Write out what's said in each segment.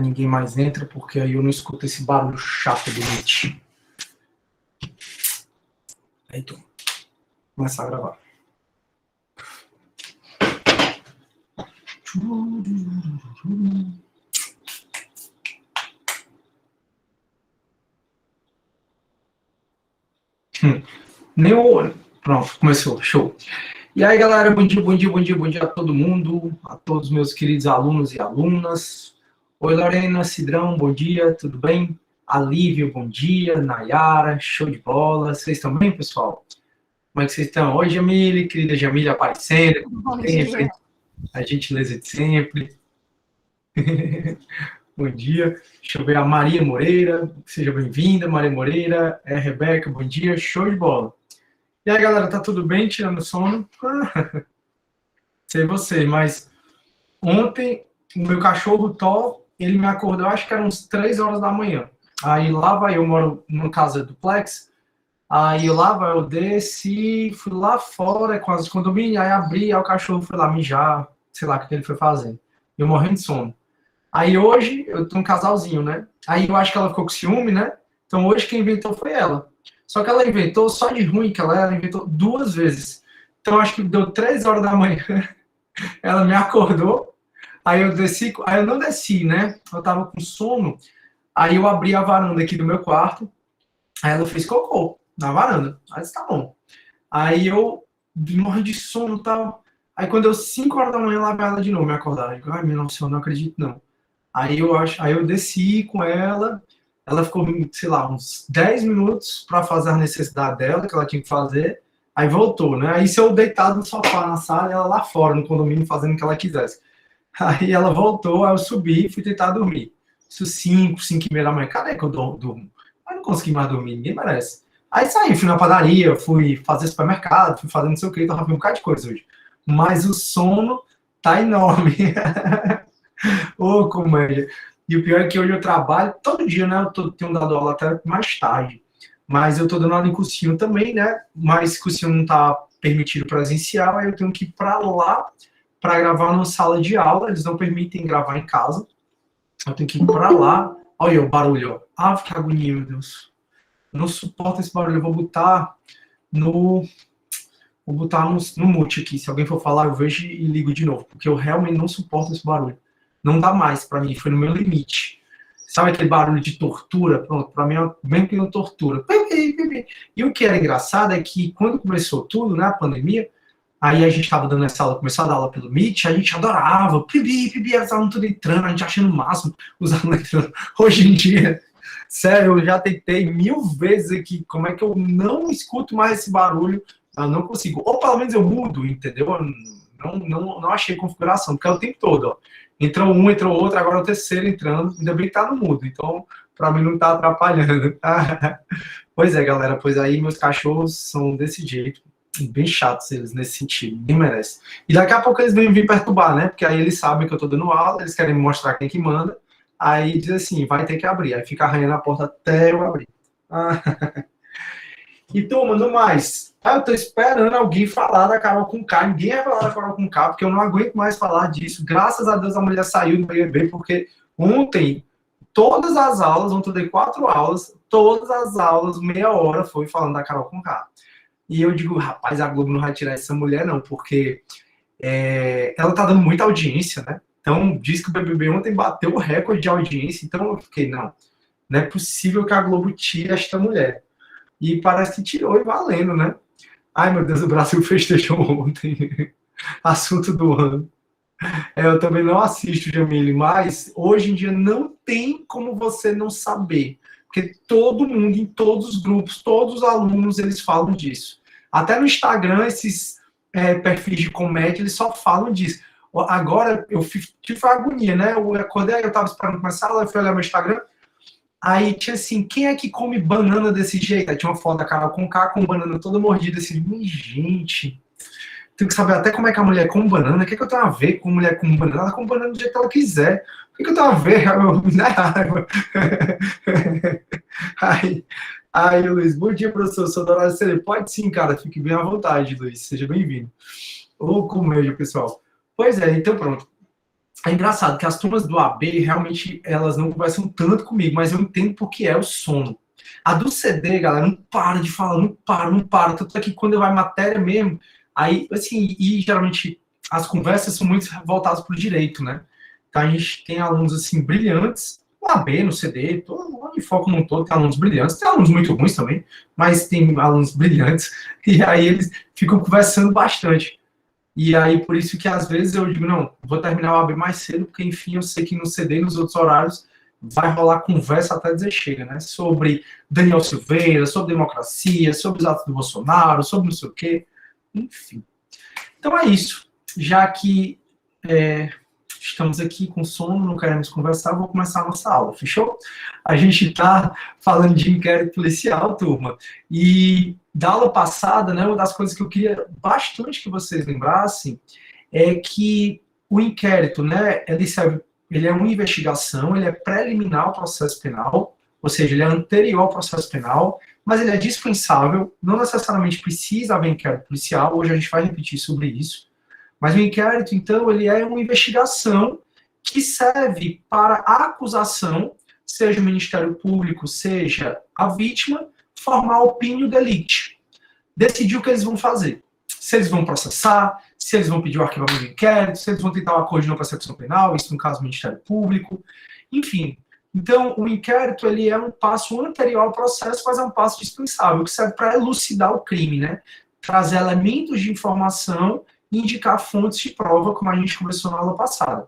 ninguém mais entra, porque aí eu não escuto esse barulho chato do Meet. Aí, tô. Vou começar a gravar. Pronto, começou, show. E aí, galera, bom dia, bom dia, bom dia, bom dia a todo mundo, a todos os meus queridos alunos e alunas. Oi, Lorena, Cidrão, bom dia, tudo bem? Alívio, bom dia, Nayara, show de bola. Vocês estão bem, pessoal? Como é que vocês estão? Oi, Jamile, querida Jamile aparecendo. Bom dia. A gentileza de sempre. Bom dia. Deixa eu ver a Maria Moreira. Seja bem-vinda, Maria Moreira. Rebeca, bom dia. Show de bola. E aí, galera, tá tudo bem? Tirando sono? Sei você, mas ontem o meu cachorro Thor, ele me acordou, acho que eram uns 3 horas da manhã. Aí lá vai, eu moro numa casa duplex, aí lá vai, eu desci, fui lá fora com as condomínios, aí abri, aí o cachorro foi lá mijar, sei lá o que ele foi fazendo. Eu morrendo de sono. Aí hoje, eu tô um casalzinho, né? Aí eu acho que ela ficou com ciúme, né? Então hoje quem inventou foi ela. Só que ela inventou só de ruim que ela inventou 2 vezes. Então acho que deu 3 horas da manhã. Ela me acordou, aí eu desci, aí eu não desci, né? Eu tava com sono, aí eu abri a varanda aqui do meu quarto, aí ela fez cocô na varanda. Aí disse, tá bom. Aí eu morri de sono e tal. Aí quando deu 5 horas da manhã, lá vai ela de novo me acordar. Eu digo, ai, meu nossa, eu não acredito não. Aí eu desci com ela ficou, sei lá, uns 10 minutos para fazer a necessidade dela, que ela tinha que fazer. Aí voltou, né? Aí se eu deitado no sofá na sala, ela lá fora, no condomínio, fazendo o que ela quisesse. Aí ela voltou, aí eu subi e fui tentar dormir. Isso 5 e meia da manhã. Cadê que eu durmo? Aí não consegui mais dormir, ninguém merece. Aí saí, fui na padaria, fui fazer supermercado, fui fazendo não sei o que, tava fazendo um bocado de coisa hoje. Mas o sono tá enorme. Ô, comédia. E o pior é que hoje eu trabalho todo dia, né? Tenho dado aula até mais tarde. Mas eu tô dando aula em cursinho também, né? Mas cursinho não tá permitido presencial, aí eu tenho que ir para lá para gravar numa sala de aula. Eles não permitem gravar em casa. Eu tenho que ir para lá. Olha o barulho, ó. Ah, que agonia, meu Deus. Eu não suporto esse barulho. Eu vou botar no. Vou botar no mute aqui. Se alguém for falar, eu vejo e ligo de novo. Porque eu realmente não suporto esse barulho. Não dá mais para mim. Foi no meu limite. Sabe aquele barulho de tortura? Pronto, para mim é bem que não tortura. E o que era engraçado é que quando começou tudo, né, a pandemia, aí a gente estava dando essa aula, começou a dar aula pelo Meet, a gente adorava, as alunos tudo entrando, a gente achando o máximo, os alunos entrando. Hoje em dia, sério, eu já tentei 1000 vezes aqui, como é que eu não escuto mais esse barulho, eu não consigo. Ou pelo menos eu mudo, entendeu? Não achei configuração, porque é o tempo todo, ó. Entrou um, entrou outro, agora é o terceiro entrando, ainda bem que tá no mudo, então para mim não tá atrapalhando. Pois é, galera, pois aí meus cachorros são desse jeito, bem chatos eles nesse sentido, ninguém merece. E daqui a pouco eles vêm vir perturbar, né? Porque aí eles sabem que eu tô dando aula, eles querem me mostrar quem que manda, aí diz assim, vai ter que abrir, aí fica arranhando a porta até eu abrir. E turma, no mais, eu tô esperando alguém falar da Carol Conká. Ninguém vai falar da Carol Conká, porque eu não aguento mais falar disso. Graças a Deus a mulher saiu do BBB, porque ontem, todas as aulas, ontem eu dei 4 aulas, todas as aulas, meia hora, foi falando da Carol Conká. E eu digo, rapaz, a Globo não vai tirar essa mulher, não, porque ela tá dando muita audiência, né? Então, diz que o BBB ontem bateu o recorde de audiência, então eu fiquei, não é possível que a Globo tire esta mulher. E parece que tirou e valendo, né? Ai, meu Deus, o Brasil festejou ontem. Assunto do ano. Eu também não assisto, Jamile, mas hoje em dia não tem como você não saber. Porque todo mundo, em todos os grupos, todos os alunos, eles falam disso. Até no Instagram, esses perfis de comédia, eles só falam disso. Agora, eu tive agonia, né? Eu acordei, eu estava esperando começar, eu fui olhar meu Instagram, aí tinha assim, quem é que come banana desse jeito? Aí tinha uma foto da Carol Conká com banana toda mordida, assim, gente, tenho que saber até como é que a mulher come banana, o que é que eu tenho a ver com mulher com banana? Ela come banana do jeito que ela quiser. O que é que eu tenho a ver? Aí, Luiz, bom dia, professor, sou da hora de Pode sim, cara, fique bem à vontade, Luiz, seja bem-vindo. Ô, comédia, pessoal. Pois é, então pronto. É engraçado que as turmas do AB, realmente, elas não conversam tanto comigo, mas eu entendo porque é o sono. A do CD, galera, não para de falar, não para. Tanto é que quando vai matéria mesmo, aí, assim, e geralmente as conversas são muito voltadas para o direito, né? Então a gente tem alunos, assim, brilhantes, no AB, no CD, todo, em foco num todo, tem alunos brilhantes, tem alunos muito ruins também, mas tem alunos brilhantes, e aí eles ficam conversando bastante. E aí, por isso que às vezes eu digo, não, vou terminar o AB mais cedo, porque enfim, eu sei que no CD e nos outros horários vai rolar conversa até dizer chega, né? Sobre Daniel Silveira, sobre democracia, sobre os atos do Bolsonaro, sobre não sei o quê, enfim. Então é isso. Já que estamos aqui com sono, não queremos conversar, vou começar a nossa aula, fechou? A gente está falando de inquérito policial, turma, e da aula passada, né, uma das coisas que eu queria bastante que vocês lembrassem é que o inquérito, né, ele é uma investigação, ele é preliminar ao processo penal, ou seja, ele é anterior ao processo penal, mas ele é dispensável, não necessariamente precisa haver inquérito policial, hoje a gente vai repetir sobre isso, mas o inquérito, então, ele é uma investigação que serve para a acusação, seja o Ministério Público, seja a vítima, formar a opinião delicti. Decidir o que eles vão fazer. Se eles vão processar, se eles vão pedir o arquivamento do inquérito, se eles vão tentar o acordo de não persecução penal, isso no caso do Ministério Público, enfim. Então, o inquérito, ele é um passo anterior ao processo, mas é um passo dispensável, que serve para elucidar o crime, né? Trazer elementos de informação e indicar fontes de prova, como a gente conversou na aula passada.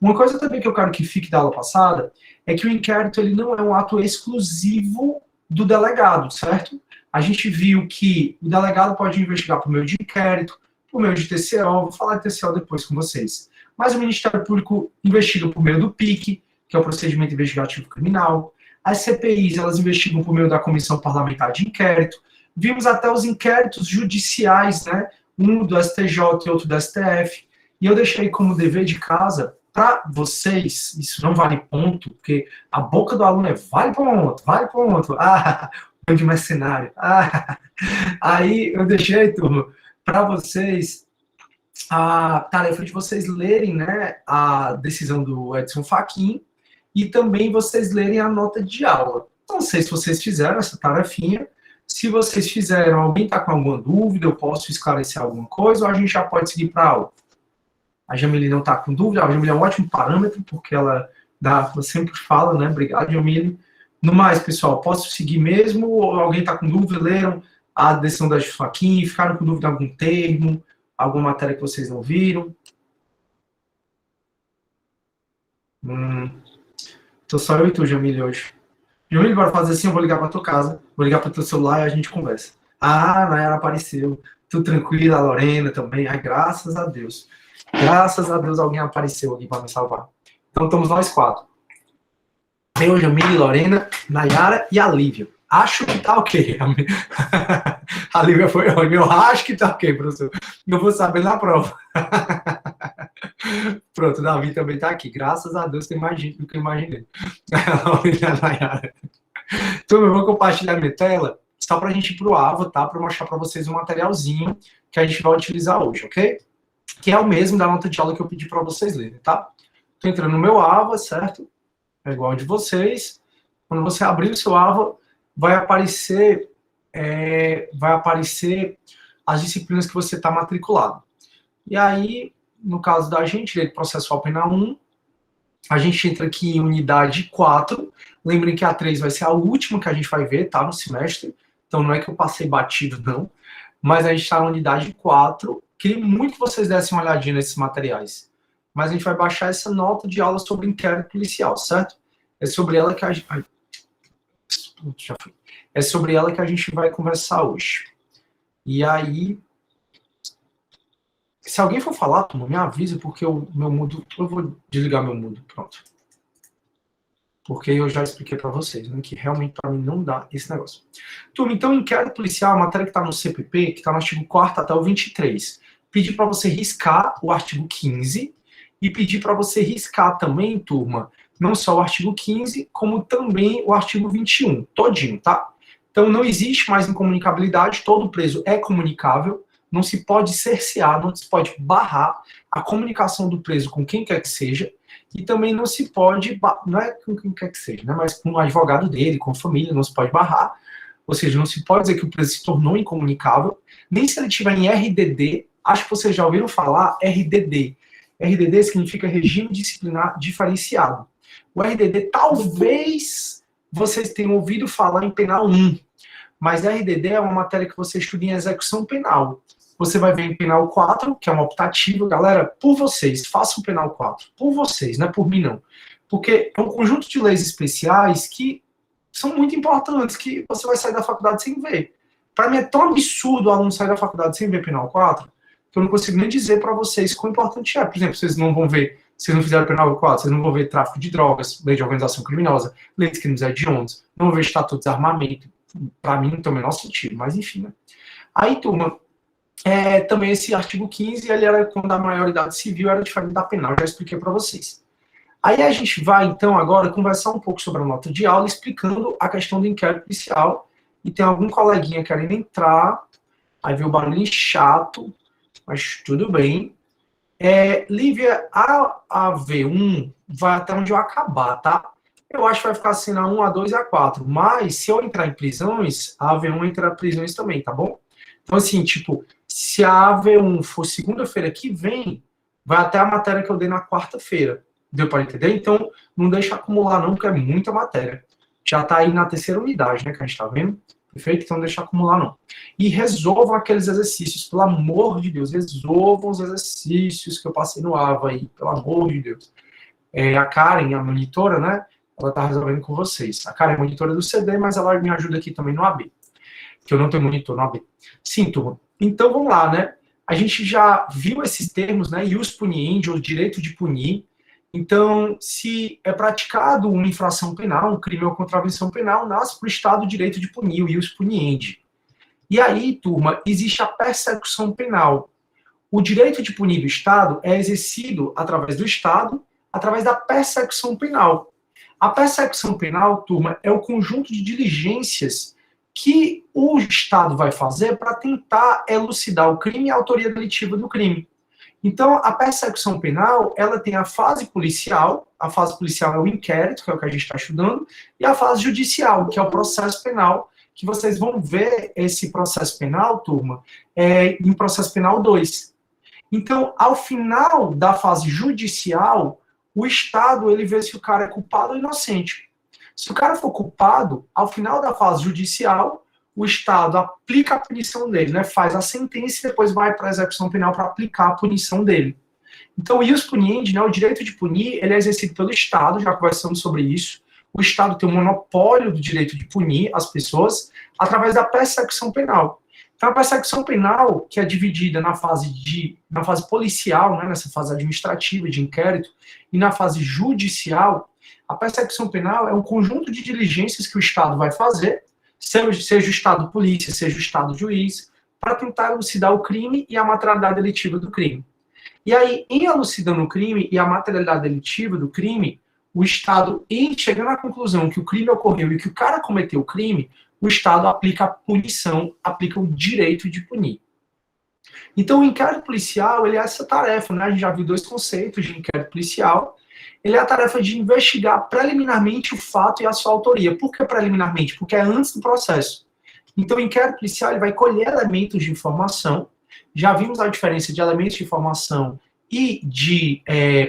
Uma coisa também que eu quero que fique da aula passada é que o inquérito ele não é um ato exclusivo do delegado, certo? A gente viu que o delegado pode investigar por meio de inquérito, por meio de TCO, vou falar de TCO depois com vocês. Mas o Ministério Público investiga por meio do PIC, que é o Procedimento Investigativo Criminal. As CPIs, elas investigam por meio da Comissão Parlamentar de Inquérito. Vimos até os inquéritos judiciais, né? Um do STJ e outro do STF. E eu deixei como dever de casa para vocês, isso não vale ponto, porque a boca do aluno é vale ponto, vale ponto. Ah, de mercenário. Ah, aí eu deixei, turma, para vocês a tarefa de vocês lerem, né, a decisão do Edson Fachin e também vocês lerem a nota de aula. Não sei se vocês fizeram essa tarefinha. Se vocês fizeram, alguém está com alguma dúvida, eu posso esclarecer alguma coisa, ou a gente já pode seguir para a aula? A Jamile não está com dúvida, a Jamile é um ótimo parâmetro, porque ela sempre fala, né? Obrigado, Jamile. No mais, pessoal, posso seguir mesmo, ou alguém está com dúvida, leram a decisão da Fachin, ficaram com dúvida de algum termo, alguma matéria que vocês não viram? Tô só eu e tu, Jamile, hoje. Jamile, bora fazer assim, eu vou ligar pra tua casa, vou ligar pro teu celular e a gente conversa. Ah, a Nayara apareceu. Tudo tranquilo, a Lorena também. Ai, graças a Deus. Graças a Deus alguém apareceu aqui para me salvar. Então estamos nós quatro. Eu, Jamile, Lorena, Nayara e a Lívia. Acho que tá ok. A Lívia foi ótima. Eu acho que tá ok, professor. Não vou saber na prova. Pronto, o Davi também tá aqui. Graças a Deus tem mais gente do que eu imaginei. A Nayara. Então eu vou compartilhar minha tela só para a gente ir pro AVA, tá? Para mostrar para vocês um materialzinho que a gente vai utilizar hoje, ok? Que é o mesmo da nota de aula que eu pedi para vocês lerem, tá? Estou entrando no meu AVA, certo? É igual ao de vocês. Quando você abrir o seu AVA, vai aparecer as disciplinas que você está matriculado. E aí, no caso da gente, Direito Processual Penal 1, a gente entra aqui em unidade 4. Lembrem que a 3 vai ser a última que a gente vai ver, tá? No semestre. Então não é que eu passei batido, não. Mas a gente está na unidade 4. Queria muito que vocês dessem uma olhadinha nesses materiais. Mas a gente vai baixar essa nota de aula sobre inquérito policial, certo? É sobre ela que a gente... já foi. É sobre ela que a gente vai conversar hoje. E aí... Se alguém for falar, turma, me avisa, porque o meu mudo... Eu vou desligar meu mudo, pronto. Porque eu já expliquei para vocês, né, que realmente para mim não dá esse negócio. Turma, então, inquérito policial, a matéria que está no CPP, que está no artigo 4º até o 23. Pedir para você riscar o artigo 15 e pedir para você riscar também, turma, não só o artigo 15, como também o artigo 21, todinho, tá? Então, não existe mais incomunicabilidade, todo preso é comunicável, não se pode cercear, não se pode barrar a comunicação do preso com quem quer que seja, e também não se pode, não é com quem quer que seja, né, mas com o advogado dele, com a família, não se pode barrar, ou seja, não se pode dizer que o preso se tornou incomunicável, nem se ele estiver em RDD, acho que vocês já ouviram falar RDD. RDD significa Regime Disciplinar Diferenciado. O RDD, talvez vocês tenham ouvido falar em Penal 1, mas RDD é uma matéria que você estuda em execução penal. Você vai ver em Penal 4, que é uma optativa. Galera, por vocês, façam o Penal 4. Por vocês, não é por mim não. Porque é um conjunto de leis especiais que são muito importantes, que você vai sair da faculdade sem ver. Para mim é tão absurdo o aluno sair da faculdade sem ver Penal 4, que eu não consigo nem dizer para vocês quão importante é. Por exemplo, vocês não vão ver, vocês não fizeram Penal 4, vocês não vão ver tráfico de drogas, lei de organização criminosa, lei de crimes hediondos, não vão ver estatuto de desarmamento. Para mim não tem o menor sentido, mas enfim, né? Aí, turma, também esse artigo 15, ele era quando a maioridade civil era diferente da penal, já expliquei para vocês. Aí a gente vai, então, agora conversar um pouco sobre a nota de aula, explicando a questão do inquérito policial, e tem algum coleguinha querendo entrar, aí veio o barulho chato, mas tudo bem. Lívia, a V1 vai até onde eu acabar, tá? Eu acho que vai ficar sendo a 1, a 2 e a 4, mas se eu entrar em prisões, a V1 entra em prisões também, tá bom? Então, assim, tipo, se a V1 for segunda-feira que vem, vai até a matéria que eu dei na quarta-feira. Deu para entender? Então, não deixa acumular não, porque é muita matéria. Já está aí na terceira unidade, né, que a gente está vendo. Perfeito? Então, não deixa acumular não. E resolvam aqueles exercícios, pelo amor de Deus. Resolvam os exercícios que eu passei no AVA aí, pelo amor de Deus. A Karen, a monitora, né, ela está resolvendo com vocês. A Karen é monitora do CD, mas ela me ajuda aqui também no AB, que eu não tenho monitor no AB. Sim, turma. Então, vamos lá, né? A gente já viu esses termos, né, ius puniendi, ou direito de punir. Então, se é praticado uma infração penal, um crime ou contravenção penal, nasce para o Estado o direito de punir, o ius puniendi. E aí, turma, existe a persecução penal. O direito de punir do Estado é exercido através do Estado, através da persecução penal. A persecução penal, turma, é o conjunto de diligências que o Estado vai fazer para tentar elucidar o crime e a autoria delitiva do crime. Então, a persecução penal, ela tem a fase policial é o inquérito, que é o que a gente está estudando, e a fase judicial, que é o processo penal, que vocês vão ver esse processo penal, turma, em processo penal 2. Então, ao final da fase judicial, o Estado, ele vê se o cara é culpado ou inocente. Se o cara for culpado, ao final da fase judicial, o Estado aplica a punição dele, né? Faz a sentença e depois vai para a execução penal para aplicar a punição dele. Então, o ius puniendi, né, o direito de punir, ele é exercido pelo Estado, já conversamos sobre isso. O Estado tem o monopólio do direito de punir as pessoas através da persecução penal. Então, a persecução penal, que é dividida na fase policial, né, nessa fase administrativa de inquérito, e na fase judicial, a persecução penal é um conjunto de diligências que o Estado vai fazer, seja o Estado polícia, seja o Estado juiz, para tentar elucidar o crime e a materialidade delitiva do crime. E aí, em elucidando o crime e a materialidade delitiva do crime, o Estado, chegando à conclusão que o crime ocorreu e que o cara cometeu o crime, o Estado aplica a punição, aplica o direito de punir. Então, o inquérito policial, ele é essa tarefa, né? A gente já viu 2 conceitos de inquérito policial. Ele é a tarefa de investigar preliminarmente o fato e a sua autoria. Por que preliminarmente? Porque é antes do processo. Então, o inquérito policial, ele vai colher elementos de informação. Já vimos a diferença de elementos de informação e de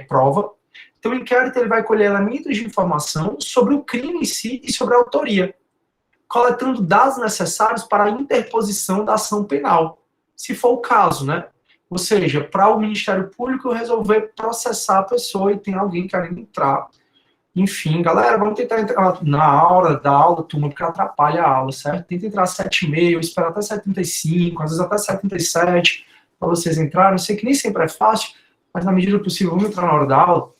prova. Então, o inquérito, ele vai colher elementos de informação sobre o crime em si e sobre a autoria, coletando dados necessários para a interposição da ação penal, se for o caso, né? Ou seja, para o Ministério Público resolver processar a pessoa e tem alguém querendo entrar. Enfim, galera, vamos tentar entrar na hora da aula, turma, porque atrapalha a aula, certo? Tenta entrar às 7h30, esperar até 7h35, às vezes até 7h37, para vocês entrarem. Eu sei que nem sempre é fácil, mas na medida do possível, vamos entrar na hora da aula.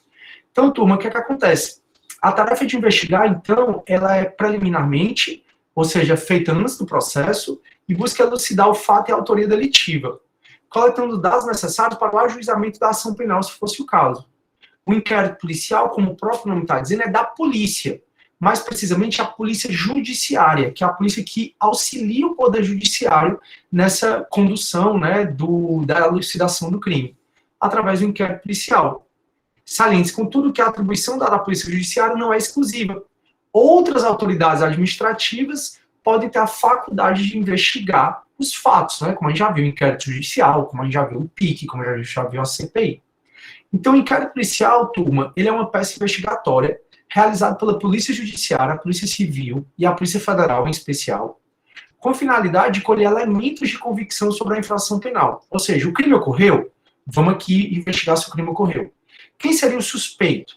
Então, turma, o que é que acontece? A tarefa de investigar, então, ela é preliminarmente, ou seja, feita antes do processo, e busca elucidar o fato e a autoria delitiva, coletando dados necessários para o ajuizamento da ação penal, se fosse o caso. O inquérito policial, como o próprio nome está dizendo, é da polícia. mais precisamente a polícia judiciária, que é a polícia que auxilia o poder judiciário nessa condução, né, da elucidação do crime, através do inquérito policial. Saliente, contudo, que a atribuição dada à polícia judiciária não é exclusiva. Outras autoridades administrativas podem ter a faculdade de investigar os fatos, né, como a gente já viu o inquérito judicial, como a gente já viu o PIC, como a gente já viu a CPI. Então, o inquérito policial, turma, ele é uma peça investigatória realizada pela Polícia Judiciária, a Polícia Civil e a Polícia Federal, em especial, com a finalidade de colher elementos de convicção sobre a infração penal. Ou seja, o crime ocorreu, vamos aqui investigar se o crime ocorreu. Quem seria o suspeito?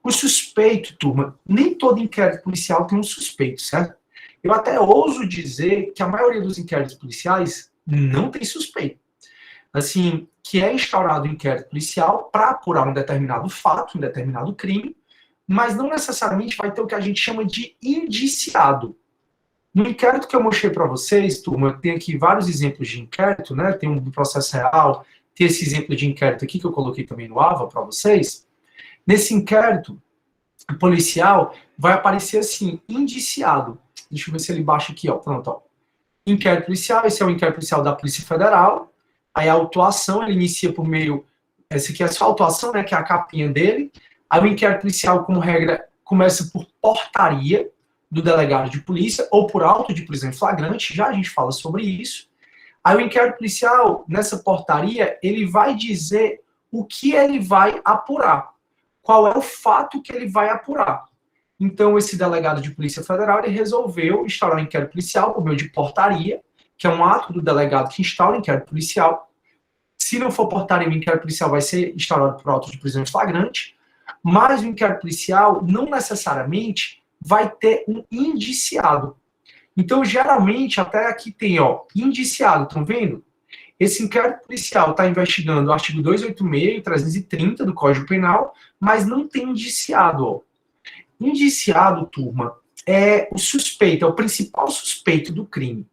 O suspeito, turma, nem todo inquérito policial tem um suspeito, certo? Eu até ouso dizer que a maioria dos inquéritos policiais não tem suspeito. Assim, que é instaurado o inquérito policial para apurar um determinado fato, um determinado crime, mas não necessariamente vai ter o que a gente chama de indiciado. No inquérito que eu mostrei para vocês, turma, tem aqui vários exemplos de inquérito, né? Tem um do processo real, tem esse exemplo de inquérito aqui que eu coloquei também no AVA para vocês. Nesse inquérito policial, vai aparecer assim, indiciado. Deixa eu ver se ele baixa aqui, ó. Pronto, ó. Inquérito policial, esse é o inquérito policial da Polícia Federal. Aí a autuação, ele inicia por meio... Essa aqui é só a autuação, né? Que é a capinha dele. Aí o inquérito policial, como regra, começa por portaria do delegado de polícia ou por auto de prisão em flagrante. Já a gente fala sobre isso. Aí o inquérito policial, nessa portaria, ele vai dizer o que ele vai apurar. Qual é o fato que ele vai apurar. Então, esse delegado de Polícia Federal, ele resolveu instaurar um inquérito policial por meio de portaria, que é um ato do delegado que instaura o inquérito policial. Se não for portaria, o inquérito policial vai ser instaurado por auto de prisão em flagrante. Mas o inquérito policial não necessariamente vai ter um indiciado. Então, geralmente, até aqui tem, ó, indiciado, estão vendo? Esse inquérito policial está investigando o artigo 286 e 330 do Código Penal, mas não tem indiciado, ó. Indiciado, turma, é o suspeito, é o principal suspeito do crime.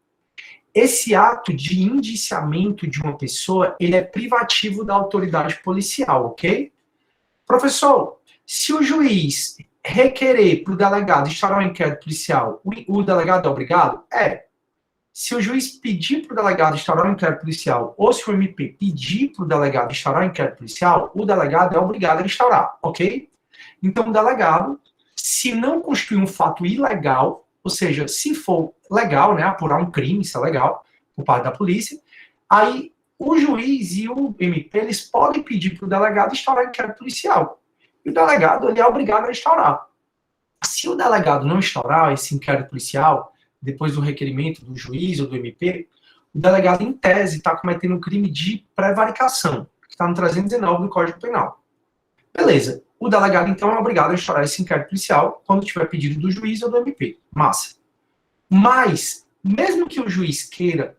Esse ato de indiciamento de uma pessoa, ele é privativo da autoridade policial, ok? Professor, se o juiz requerer para o delegado instaurar um inquérito policial, o delegado é obrigado? É. Se o juiz pedir para o delegado instaurar um inquérito policial, ou se o MP pedir para o delegado instaurar um inquérito policial, o delegado é obrigado a instaurar, ok? Então, o delegado, se não constituir um fato ilegal, ou seja, se for legal, né, apurar um crime, isso é legal, por parte da polícia, aí o juiz e o MP, eles podem pedir para o delegado instaurar inquérito policial. E o delegado, ele é obrigado a instaurar. Se o delegado não instaurar esse inquérito policial, depois do requerimento do juiz ou do MP, o delegado, em tese, está cometendo um crime de prevaricação, que está no 319 do Código Penal. Beleza. O delegado, então, é obrigado a instaurar esse inquérito policial quando tiver pedido do juiz ou do MP. Massa. Mas, mesmo que o juiz queira,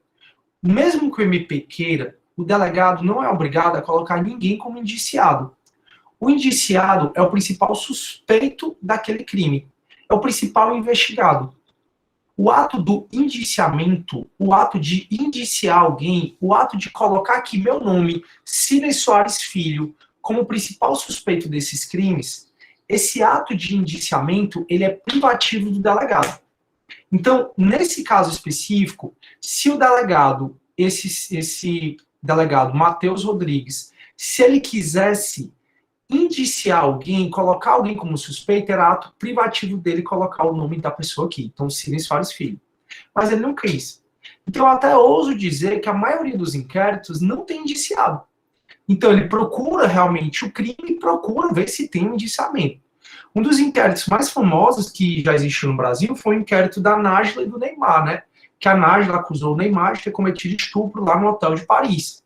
mesmo que o MP queira, o delegado não é obrigado a colocar ninguém como indiciado. O indiciado é o principal suspeito daquele crime. É o principal investigado. O ato do indiciamento, o ato de indiciar alguém, o ato de colocar aqui meu nome, Sidney Soares Filho, como principal suspeito desses crimes, esse ato de indiciamento, ele é privativo do delegado. Então, nesse caso específico, se o delegado, esse delegado, Matheus Rodrigues, se ele quisesse indiciar alguém, colocar alguém como suspeito, era ato privativo dele colocar o nome da pessoa aqui. Então, Sidney Soares Filho. Mas ele não quis. Então, eu até ouso dizer que a maioria dos inquéritos não tem indiciado. Então, ele procura realmente o crime e procura ver se tem um indiciamento. Um dos inquéritos mais famosos que já existiu no Brasil foi o inquérito da Nájila e do Neymar, né? Que a Nájila acusou o Neymar de ter cometido estupro lá no hotel de Paris.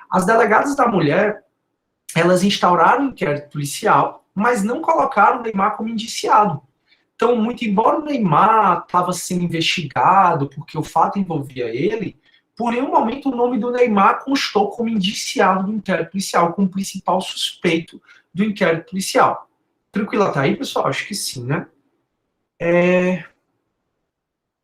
As delegadas da mulher, elas instauraram um inquérito policial, mas não colocaram o Neymar como indiciado. Então, muito embora o Neymar estava sendo investigado, porque o fato envolvia ele, por nenhum momento o nome do Neymar constou como indiciado do inquérito policial, como principal suspeito do inquérito policial. Tranquilo até aí, pessoal? Acho que sim, né?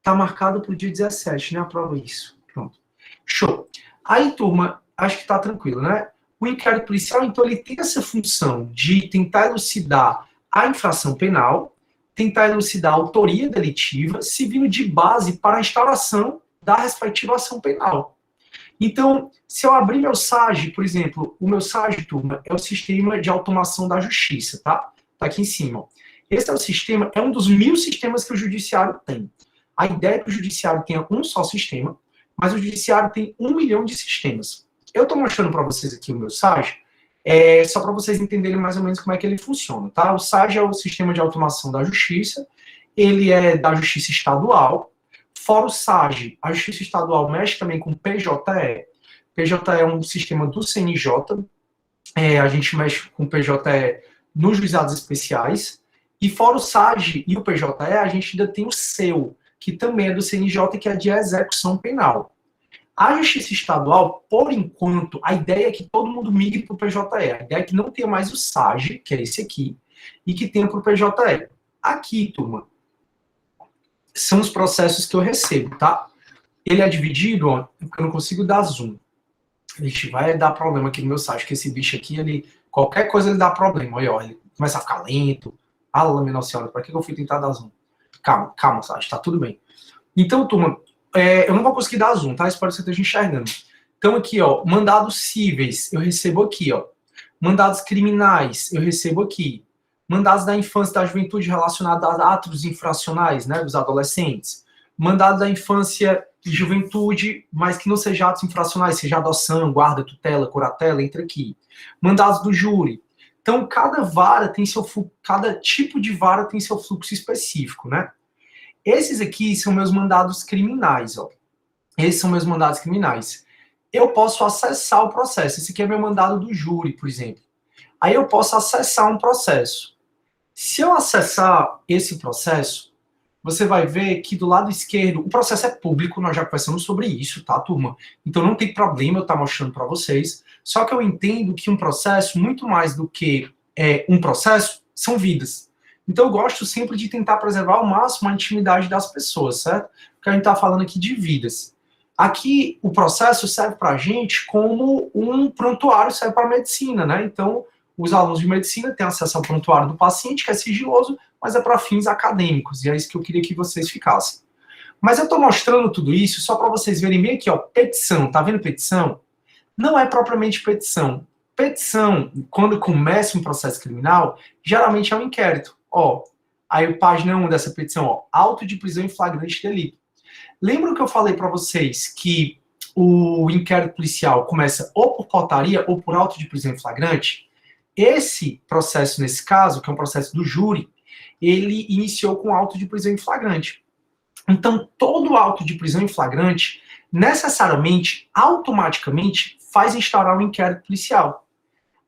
Tá marcado para o dia 17, né? Aprova isso. Pronto. Show. Aí, turma, acho que tá tranquilo, né? O inquérito policial, então, ele tem essa função de tentar elucidar a infração penal, tentar elucidar a autoria delitiva, servindo de base para a instauração da respectiva ação penal. Então, se eu abrir meu SAG, por exemplo, o meu SAG, turma, é o Sistema de Automação da Justiça, tá? Tá aqui em cima. Esse é o sistema, é um dos 1000 sistemas que o judiciário tem. A ideia é que o judiciário tenha um só sistema, mas o judiciário tem 1 milhão de sistemas. Eu estou mostrando para vocês aqui o meu SAG, só para vocês entenderem mais ou menos como é que ele funciona, tá? O SAG é o Sistema de Automação da Justiça, ele é da Justiça Estadual. Fora o SAG, a Justiça Estadual mexe também com o PJE. PJE é um sistema do CNJ, a gente mexe com o PJE nos juizados especiais. E fora o SAG e o PJE, a gente ainda tem o SEU, que também é do CNJ, que é de execução penal. A Justiça Estadual, por enquanto, a ideia é que todo mundo migre para o PJE. A ideia é que não tenha mais o SAG, que é esse aqui, e que tenha para o PJE. Aqui, turma, são os processos que eu recebo, tá? Ele é dividido, ó, porque eu não consigo dar zoom. Vixe, vai dar problema aqui no meu site, que esse bicho aqui, ele, qualquer coisa ele dá problema. Olha, ó, ele começa a ficar lento. Nossa senhora, para que eu fui tentar dar zoom? Calma, calma, site, tá tudo bem. Então, turma, eu não vou conseguir dar zoom, tá? Espero que você esteja enxergando. Então, aqui, ó, mandados cíveis, eu recebo aqui, ó. Mandados criminais, eu recebo aqui. Mandados da infância e da juventude relacionados a atos infracionais, né, dos adolescentes. Mandado da infância e juventude, mas que não seja atos infracionais, seja adoção, guarda, tutela, curatela, entra aqui. Mandados do júri. Então, cada vara tem seu fluxo, cada tipo de vara tem seu fluxo específico, né? Esses aqui são meus mandados criminais, ó. Esses são meus mandados criminais. Eu posso acessar o processo. Esse aqui é meu mandado do júri, por exemplo. Aí eu posso acessar um processo. Se eu acessar esse processo, você vai ver que do lado esquerdo, o processo é público, nós já conversamos sobre isso, tá, turma? Então não tem problema eu estar mostrando para vocês. Só que eu entendo que um processo, muito mais do que um processo, são vidas. Então eu gosto sempre de tentar preservar ao máximo a intimidade das pessoas, certo? Porque a gente está falando aqui de vidas. Aqui o processo serve para a gente como um prontuário, serve para a medicina, né? Então os alunos de medicina têm acesso ao prontuário do paciente, que é sigiloso, mas é para fins acadêmicos, e é isso que eu queria que vocês ficassem. Mas eu estou mostrando tudo isso só para vocês verem bem aqui, ó, petição, tá vendo petição? Não é propriamente petição. Petição, quando começa um processo criminal, geralmente é um inquérito. Ó, aí página 1 dessa petição, ó, auto de prisão em flagrante delito. Lembra que eu falei para vocês que o inquérito policial começa ou por portaria ou por auto de prisão em flagrante? Esse processo, nesse caso, que é um processo do júri, ele iniciou com auto de prisão em flagrante. Então, todo auto de prisão em flagrante, necessariamente, automaticamente, faz instaurar um inquérito policial.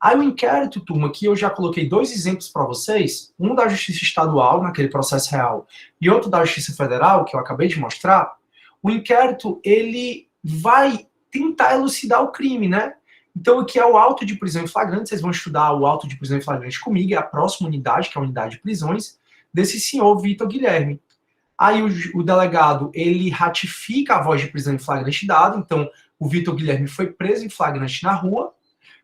Aí o inquérito, turma, aqui eu já coloquei 2 exemplos para vocês, um da Justiça Estadual, naquele processo real, e outro da Justiça Federal, que eu acabei de mostrar. O inquérito, ele vai tentar elucidar o crime, né? Então, aqui é o auto de prisão em flagrante, vocês vão estudar o auto de prisão em flagrante comigo, é a próxima unidade, que é a unidade de prisões, desse senhor Vitor Guilherme. Aí o delegado, ele ratifica a voz de prisão em flagrante dada, então o Vitor Guilherme foi preso em flagrante na rua,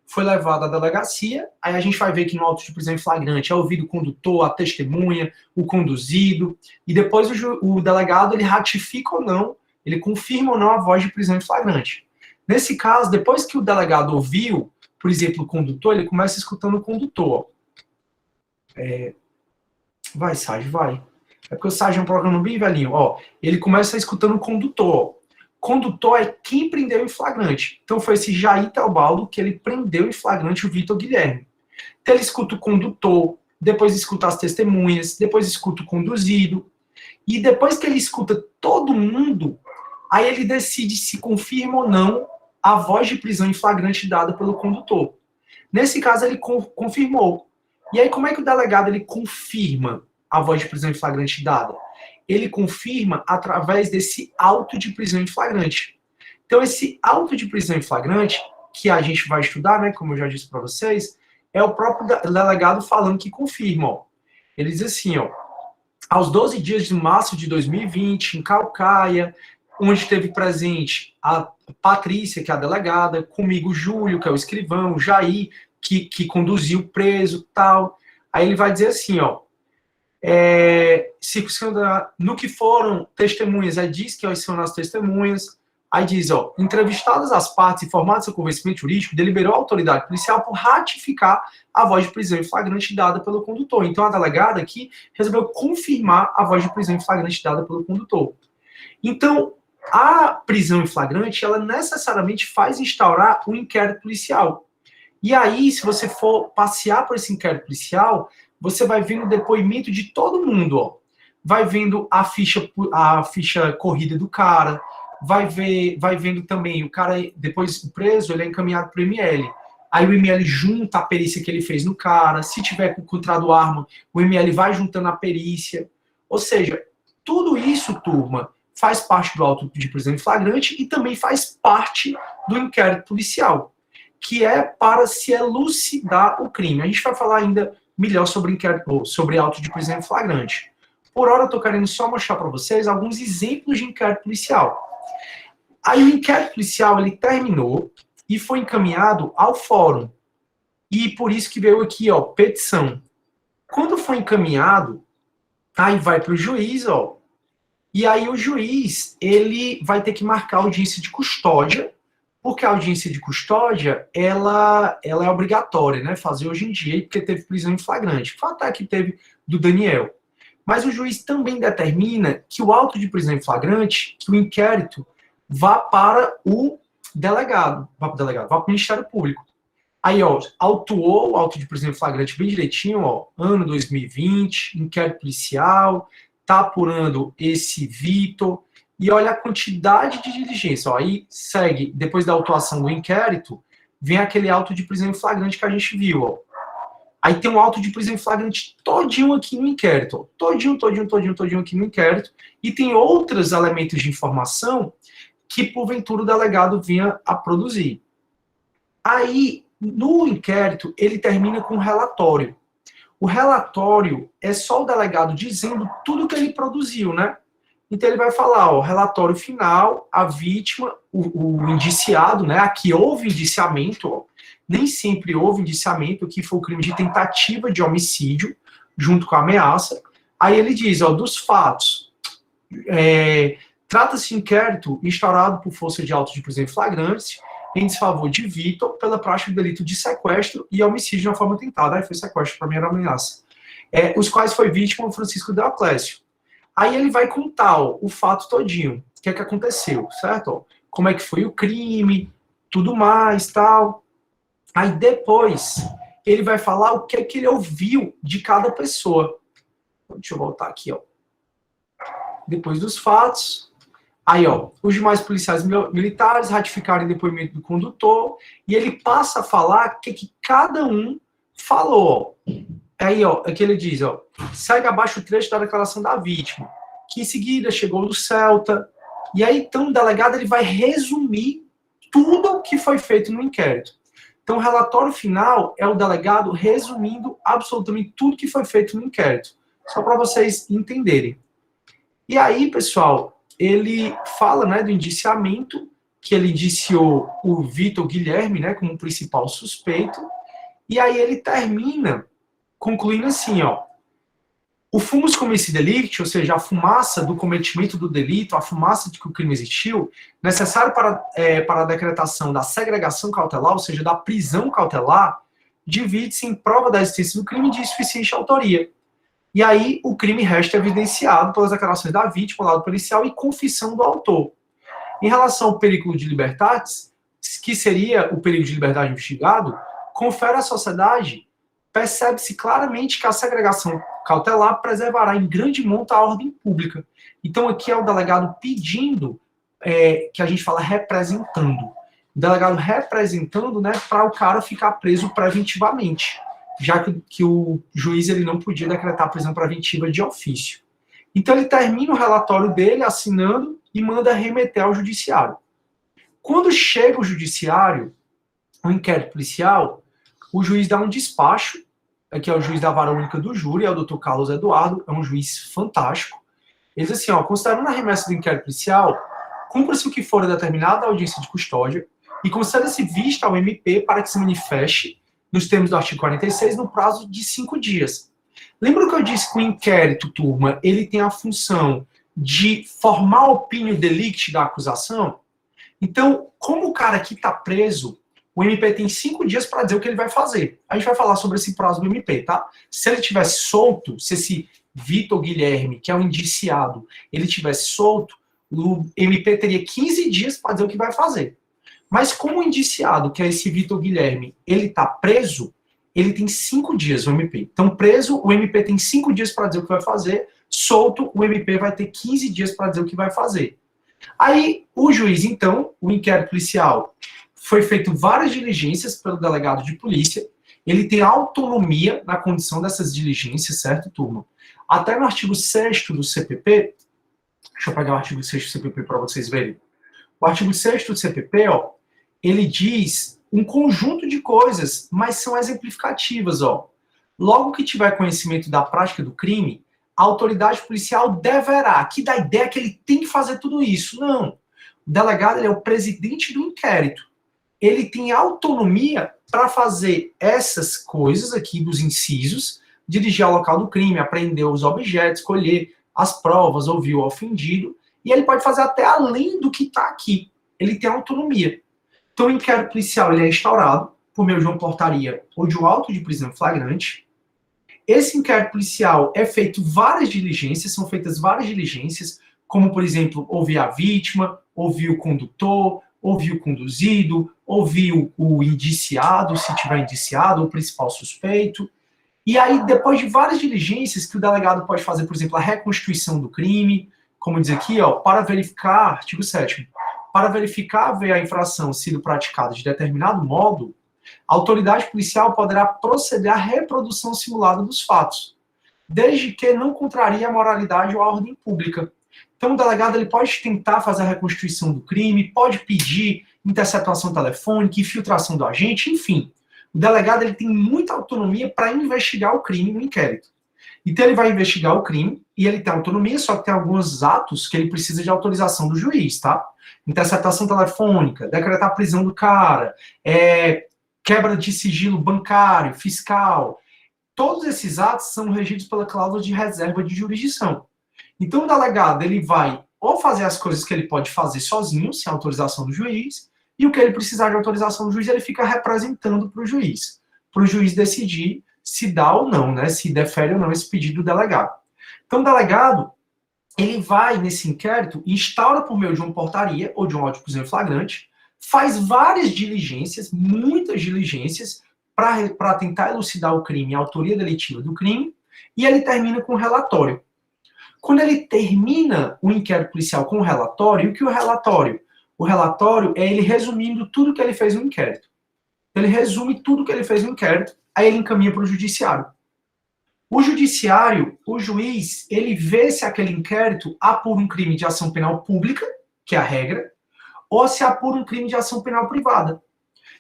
foi levado à delegacia, aí a gente vai ver que no auto de prisão em flagrante é ouvido o condutor, a testemunha, o conduzido, e depois o delegado, ele ratifica ou não, ele confirma ou não a voz de prisão em flagrante. Nesse caso, depois que o delegado ouviu, por exemplo, o condutor, ele começa escutando o condutor. Vai, Sérgio, vai. É porque o Sérgio é um programa bem velhinho. Ó, ele começa escutando o condutor. Condutor é quem prendeu em flagrante. Então foi esse Jair Teobaldo que ele prendeu em flagrante o Vitor Guilherme. Então ele escuta o condutor, depois escuta as testemunhas, depois escuta o conduzido. E depois que ele escuta todo mundo, aí ele decide se confirma ou não a voz de prisão em flagrante dada pelo condutor. Nesse caso, ele confirmou. E aí, como é que o delegado ele confirma a voz de prisão em flagrante dada? Ele confirma através desse auto de prisão em flagrante. Então, esse auto de prisão em flagrante, que a gente vai estudar, né, como eu já disse para vocês, é o próprio delegado falando que confirma. Ó. Ele diz assim, ó, aos 12 dias de março de 2020, em Calcaia, onde esteve presente a Patrícia, que é a delegada, comigo o Júlio, que é o escrivão, o Jair, que conduziu o preso, tal. Aí ele vai dizer assim, ó, No que foram testemunhas, aí diz que são as testemunhas. Aí diz, ó, entrevistadas as partes e formado seu convencimento jurídico, deliberou a autoridade policial por ratificar a voz de prisão em flagrante dada pelo condutor. Então, a delegada aqui resolveu confirmar a voz de prisão em flagrante dada pelo condutor. Então, a prisão em flagrante, ela necessariamente faz instaurar um inquérito policial. E aí, se você for passear por esse inquérito policial, você vai vendo o depoimento de todo mundo, ó. Vai vendo a ficha corrida do cara, vai vendo também o cara, depois preso, ele é encaminhado para o ML. Aí o ML junta a perícia que ele fez no cara, se tiver encontrado arma, o ML vai juntando a perícia. Ou seja, tudo isso, turma, faz parte do auto de prisão em flagrante e também faz parte do inquérito policial, que é para se elucidar o crime. A gente vai falar ainda melhor sobre inquérito, sobre auto de prisão em flagrante. Por hora, eu estou querendo só mostrar para vocês alguns exemplos de inquérito policial. Aí o inquérito policial, ele terminou e foi encaminhado ao fórum. E por isso que veio aqui, ó, petição. Quando foi encaminhado, aí vai para o juiz, ó, e aí o juiz, ele vai ter que marcar audiência de custódia, porque a audiência de custódia, ela é obrigatória, né, fazer hoje em dia, porque teve prisão em flagrante. Foi até que teve do Daniel. Mas o juiz também determina que o auto de prisão em flagrante, que o inquérito, vá para o delegado, vá para o Ministério Público. Aí, ó, autuou o auto de prisão em flagrante bem direitinho, ó, ano 2020, inquérito policial, tá apurando esse Vitor, e olha a quantidade de diligência, ó, aí segue, depois da autuação do inquérito, vem aquele auto de prisão em flagrante que a gente viu, ó. Aí tem um auto de prisão em flagrante todinho aqui no inquérito, ó, todinho aqui no inquérito, e tem outros elementos de informação que, porventura, o delegado vinha a produzir. Aí, no inquérito, ele termina com um relatório. O relatório é só o delegado dizendo tudo que ele produziu, né? Então, ele vai falar, ó, relatório final, a vítima, o indiciado, né? Aqui houve indiciamento, ó, nem sempre houve indiciamento, que foi o crime de tentativa de homicídio, junto com a ameaça. Aí ele diz, ó, dos fatos, trata-se de inquérito instaurado por força de auto de prisão em flagrante em desfavor de Vitor pela prática do delito de sequestro e homicídio de uma forma tentada. Aí foi sequestro, para mim era ameaça. Os quais foi vítima o Francisco Deoclésio. Aí ele vai contar, ó, o fato todinho, o que é que aconteceu, certo? Ó, como é que foi o crime, tudo mais, tal. Aí depois ele vai falar o que é que ele ouviu de cada pessoa. Deixa eu voltar aqui, ó. Depois dos fatos. Aí, ó, os demais policiais militares ratificaram o depoimento do condutor e ele passa a falar o que cada um falou. Aí, ó, aqui ele diz, ó, segue abaixo o trecho da declaração da vítima, que em seguida chegou do Celta. E aí, então, o delegado ele vai resumir tudo o que foi feito no inquérito. Então, o relatório final é o delegado resumindo absolutamente tudo que foi feito no inquérito. Só para vocês entenderem. E aí, pessoal, ele fala, né, do indiciamento, que ele indiciou o Vitor Guilherme, né, como principal suspeito, e aí ele termina concluindo assim, ó, o fumus comissi delicti, ou seja, a fumaça do cometimento do delito, a fumaça de que o crime existiu, necessário para a decretação da segregação cautelar, ou seja, da prisão cautelar, divide-se em prova da existência do crime de insuficiente autoria. E aí o crime resta evidenciado pelas declarações da vítima, lado policial, e confissão do autor. Em relação ao perigo de libertatis, que seria o perigo de liberdade investigado, confere à sociedade, percebe-se claramente que a segregação cautelar preservará em grande monta a ordem pública. Então aqui é o delegado pedindo, que a gente fala representando. O delegado representando, né, para o cara ficar preso preventivamente, já que o juiz ele não podia decretar a prisão preventiva de ofício. Então ele termina o relatório dele assinando e manda remeter ao judiciário. Quando chega o judiciário, o inquérito policial, o juiz dá um despacho, que é o juiz da vara única do júri, é o Dr. Carlos Eduardo, é um juiz fantástico. Ele diz assim, ó, considerando a remessa do inquérito policial, cumpra-se o que for determinado da audiência de custódia e conceda-se vista ao MP para que se manifeste nos termos do artigo 46, no prazo de 5 dias. Lembra que eu disse que o inquérito, turma, ele tem a função de formar o opinião delicti da acusação? Então, como o cara aqui está preso, o MP tem 5 dias para dizer o que ele vai fazer. A gente vai falar sobre esse prazo do MP, tá? Se ele tivesse solto, se esse Vitor Guilherme, que é um indiciado, ele tivesse solto, o MP teria 15 dias para dizer o que vai fazer. Mas como o indiciado, que é esse Vitor Guilherme, ele está preso, ele tem 5 dias, o MP. Então, preso, o MP tem 5 dias para dizer o que vai fazer, solto, o MP vai ter 15 dias para dizer o que vai fazer. Aí, o juiz, então, o inquérito policial, foi feito várias diligências pelo delegado de polícia, ele tem autonomia na condição dessas diligências, certo, turma? Até no artigo 6º do CPP, deixa eu pegar o artigo 6º do CPP para vocês verem. O artigo 6º do CPP, ó, ele diz um conjunto de coisas, mas são exemplificativas, ó. Logo que tiver conhecimento da prática do crime, a autoridade policial deverá, que dá a ideia que ele tem que fazer tudo isso. Não. O delegado, ele é o presidente do inquérito. Ele tem autonomia para fazer essas coisas aqui dos incisos, dirigir ao local do crime, apreender os objetos, colher as provas, ouvir o ofendido, e ele pode fazer até além do que está aqui. Ele tem autonomia. Então, o inquérito policial ele é instaurado por meio de uma portaria ou de um auto de prisão flagrante. Esse inquérito policial é feito várias diligências, são feitas várias diligências, como, por exemplo, ouvir a vítima, ouvir o condutor, ouvir o conduzido, ouvir o indiciado, se tiver indiciado, ou o principal suspeito. E aí, depois de várias diligências que o delegado pode fazer, por exemplo, a reconstituição do crime, como diz aqui, ó, para verificar, artigo 7º, para verificar ver a infração sido praticada de determinado modo, a autoridade policial poderá proceder à reprodução simulada dos fatos, desde que não contrarie a moralidade ou a ordem pública. Então, o delegado ele pode tentar fazer a reconstituição do crime, pode pedir interceptação telefônica, infiltração do agente, enfim. O delegado ele tem muita autonomia para investigar o crime no inquérito. Então, ele vai investigar o crime e ele tem autonomia, só que tem alguns atos que ele precisa de autorização do juiz, tá? Interceptação telefônica, decretar a prisão do cara, quebra de sigilo bancário, fiscal. Todos esses atos são regidos pela cláusula de reserva de jurisdição. Então, o delegado ele vai ou fazer as coisas que ele pode fazer sozinho, sem autorização do juiz, e o que ele precisar de autorização do juiz, ele fica representando para o juiz decidir se dá ou não, né? Se defere ou não esse pedido do delegado. Então, o delegado, ele vai nesse inquérito, instaura por meio de uma portaria ou de um auto de prisão flagrante, faz várias diligências, muitas diligências, para tentar elucidar o crime, a autoria delitiva do crime, e ele termina com um relatório. Quando ele termina o inquérito policial com o relatório, o que é o relatório? O relatório é ele resumindo tudo que ele fez no inquérito. Ele resume tudo que ele fez no inquérito, aí ele encaminha para o judiciário. O judiciário, o juiz, ele vê se aquele inquérito apura um crime de ação penal pública, que é a regra, ou se apura um crime de ação penal privada.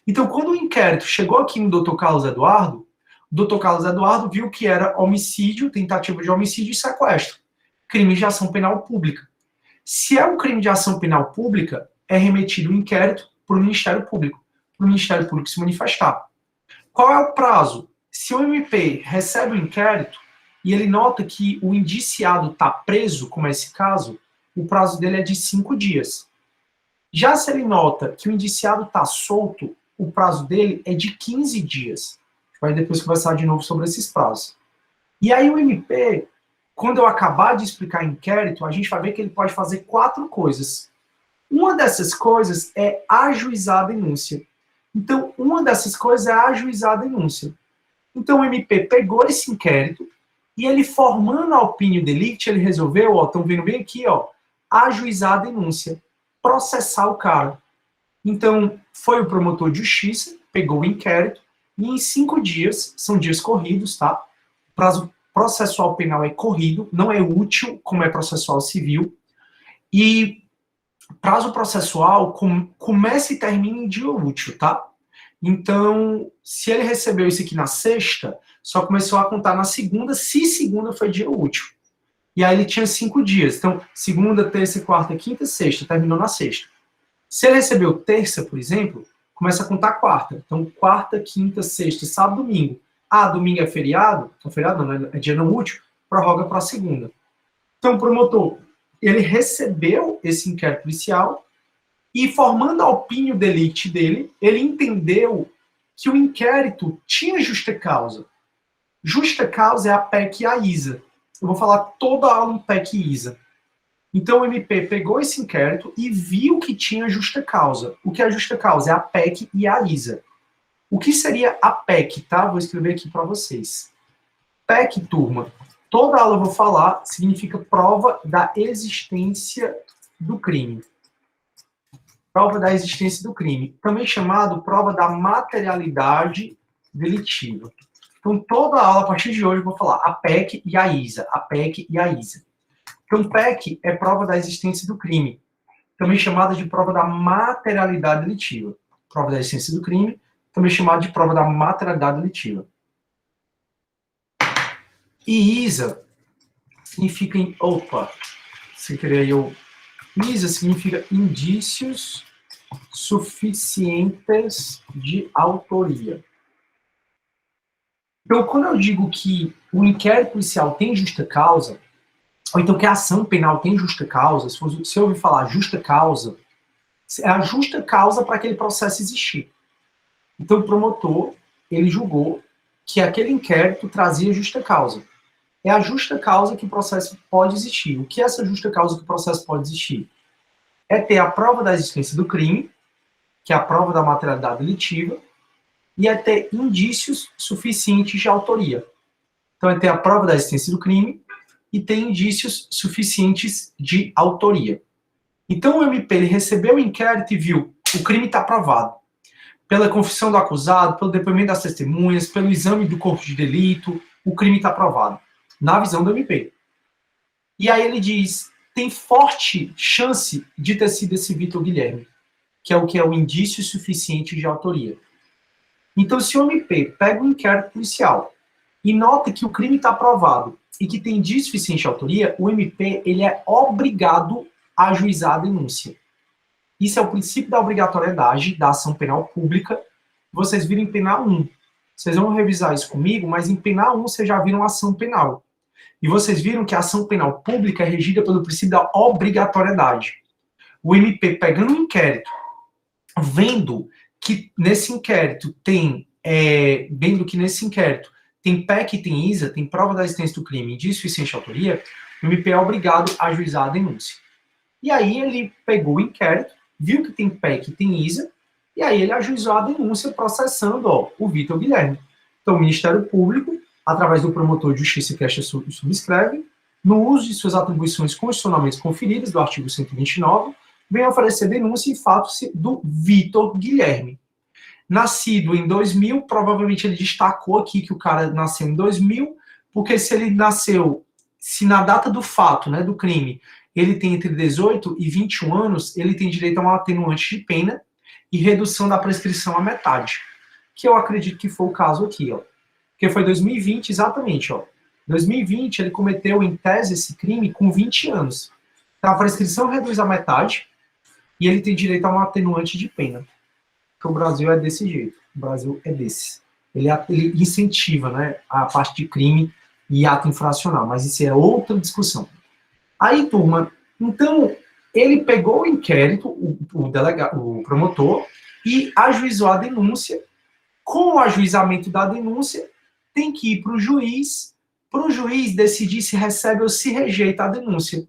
Então, quando o inquérito chegou aqui no Dr. Carlos Eduardo, o Dr. Carlos Eduardo viu que era homicídio, tentativa de homicídio e sequestro. Crime de ação penal pública. Se é um crime de ação penal pública, é remetido o inquérito para o Ministério Público se manifestar. Qual é o prazo? Se o MP recebe o inquérito e ele nota que o indiciado está preso, como é esse caso, o prazo dele é de 5 dias. Já se ele nota que o indiciado está solto, o prazo dele é de 15 dias. A gente vai depois conversar de novo sobre esses prazos. E aí o MP, quando eu acabar de explicar o inquérito, a gente vai ver que ele pode fazer 4 coisas. Uma dessas coisas é ajuizar a denúncia. Então, uma dessas coisas é ajuizar a denúncia. Então, o MP pegou esse inquérito e ele, formando a opinião delicti, ele resolveu, ó, estão vendo bem aqui, ó, ajuizar a denúncia, processar o cara. Então, foi o promotor de justiça, pegou o inquérito e em 5 dias, são dias corridos, tá? O prazo processual penal é corrido, não é útil como é processual civil. E prazo processual começa e termina em dia útil, tá? Então, se ele recebeu isso aqui na sexta, só começou a contar na segunda, se segunda foi dia útil. E aí ele tinha 5 dias. Então, segunda, terça, quarta, quinta, sexta, terminou na sexta. Se ele recebeu terça, por exemplo, começa a contar quarta. Então, quarta, quinta, sexta, sábado, domingo. domingo é feriado, então feriado não, é dia não útil, prorroga para a segunda. Então, o promotor, ele recebeu esse inquérito policial e, formando a opinião delite dele, ele entendeu que o inquérito tinha justa causa. Justa causa é a PEC e a ISA. Eu vou falar toda a aula em PEC e ISA. Então, o MP pegou esse inquérito e viu que tinha justa causa. O que é justa causa? É a PEC e a ISA. O que seria a PEC, tá? Vou escrever aqui para vocês. PEC, turma, toda aula eu vou falar, significa prova da existência do crime. Prova da existência do crime. Também chamado prova da materialidade delitiva. Então, toda aula, a partir de hoje, eu vou falar a PEC e a ISA. A PEC e a ISA. Então, PEC é prova da existência do crime. Também chamada de prova da materialidade delitiva. Prova da existência do crime, também chamada de prova da materialidade delitiva. E ISA significa... sem querer eu... ISA significa indícios suficientes de autoria. Então, quando eu digo que o inquérito policial tem justa causa, ou então que a ação penal tem justa causa, se eu ouvir falar justa causa, é a justa causa para aquele processo existir. Então, o promotor, ele julgou que aquele inquérito trazia justa causa. É a justa causa que o processo pode existir. O que é essa justa causa que o processo pode existir? É ter a prova da existência do crime, que é a prova da materialidade delitiva, e é ter indícios suficientes de autoria. Então, é ter a prova da existência do crime e ter indícios suficientes de autoria. Então, o MP ele recebeu o inquérito e viu o crime está provado. Pela confissão do acusado, pelo depoimento das testemunhas, pelo exame do corpo de delito, o crime está provado. Na visão do MP. E aí ele diz, tem forte chance de ter sido esse Vitor Guilherme, que é o indício suficiente de autoria. Então, se o MP pega o inquérito policial e nota que o crime está provado e que tem indício suficiente de autoria, o MP ele é obrigado a ajuizar a denúncia. Isso é o princípio da obrigatoriedade da ação penal pública. Vocês viram em penal 1. Vocês vão revisar isso comigo, mas em penal 1 vocês já viram ação penal. E vocês viram que a ação penal pública é regida pelo princípio da obrigatoriedade. O MP pegando um inquérito, vendo que nesse inquérito tem PEC e tem ISA, tem prova da existência do crime e indício suficiente de autoria, o MP é obrigado a ajuizar a denúncia. E aí ele pegou o inquérito, viu que tem PEC e tem ISA, e aí ele ajuizou a denúncia processando o Vitor Guilherme. Então o Ministério Público, através do promotor de justiça que esta subscreve, no uso de suas atribuições constitucionalmente conferidas do artigo 129, vem oferecer denúncia em fato do Vitor Guilherme. Nascido em 2000, provavelmente ele destacou aqui que o cara nasceu em 2000, porque se na data do fato, né, do crime, ele tem entre 18 e 21 anos, ele tem direito a um atenuante de pena e redução da prescrição à metade. Que eu acredito que foi o caso aqui, Porque foi 2020, exatamente, 2020 ele cometeu, em tese, esse crime com 20 anos. Então a prescrição reduz à metade e ele tem direito a um atenuante de pena. Porque o Brasil é desse jeito. O Brasil é desse. Ele incentiva, né, a parte de crime e ato infracional, mas isso é outra discussão. Aí, turma, então, ele pegou o inquérito, o promotor, e ajuizou a denúncia. Com o ajuizamento da denúncia, tem que ir para o juiz decidir se recebe ou se rejeita a denúncia.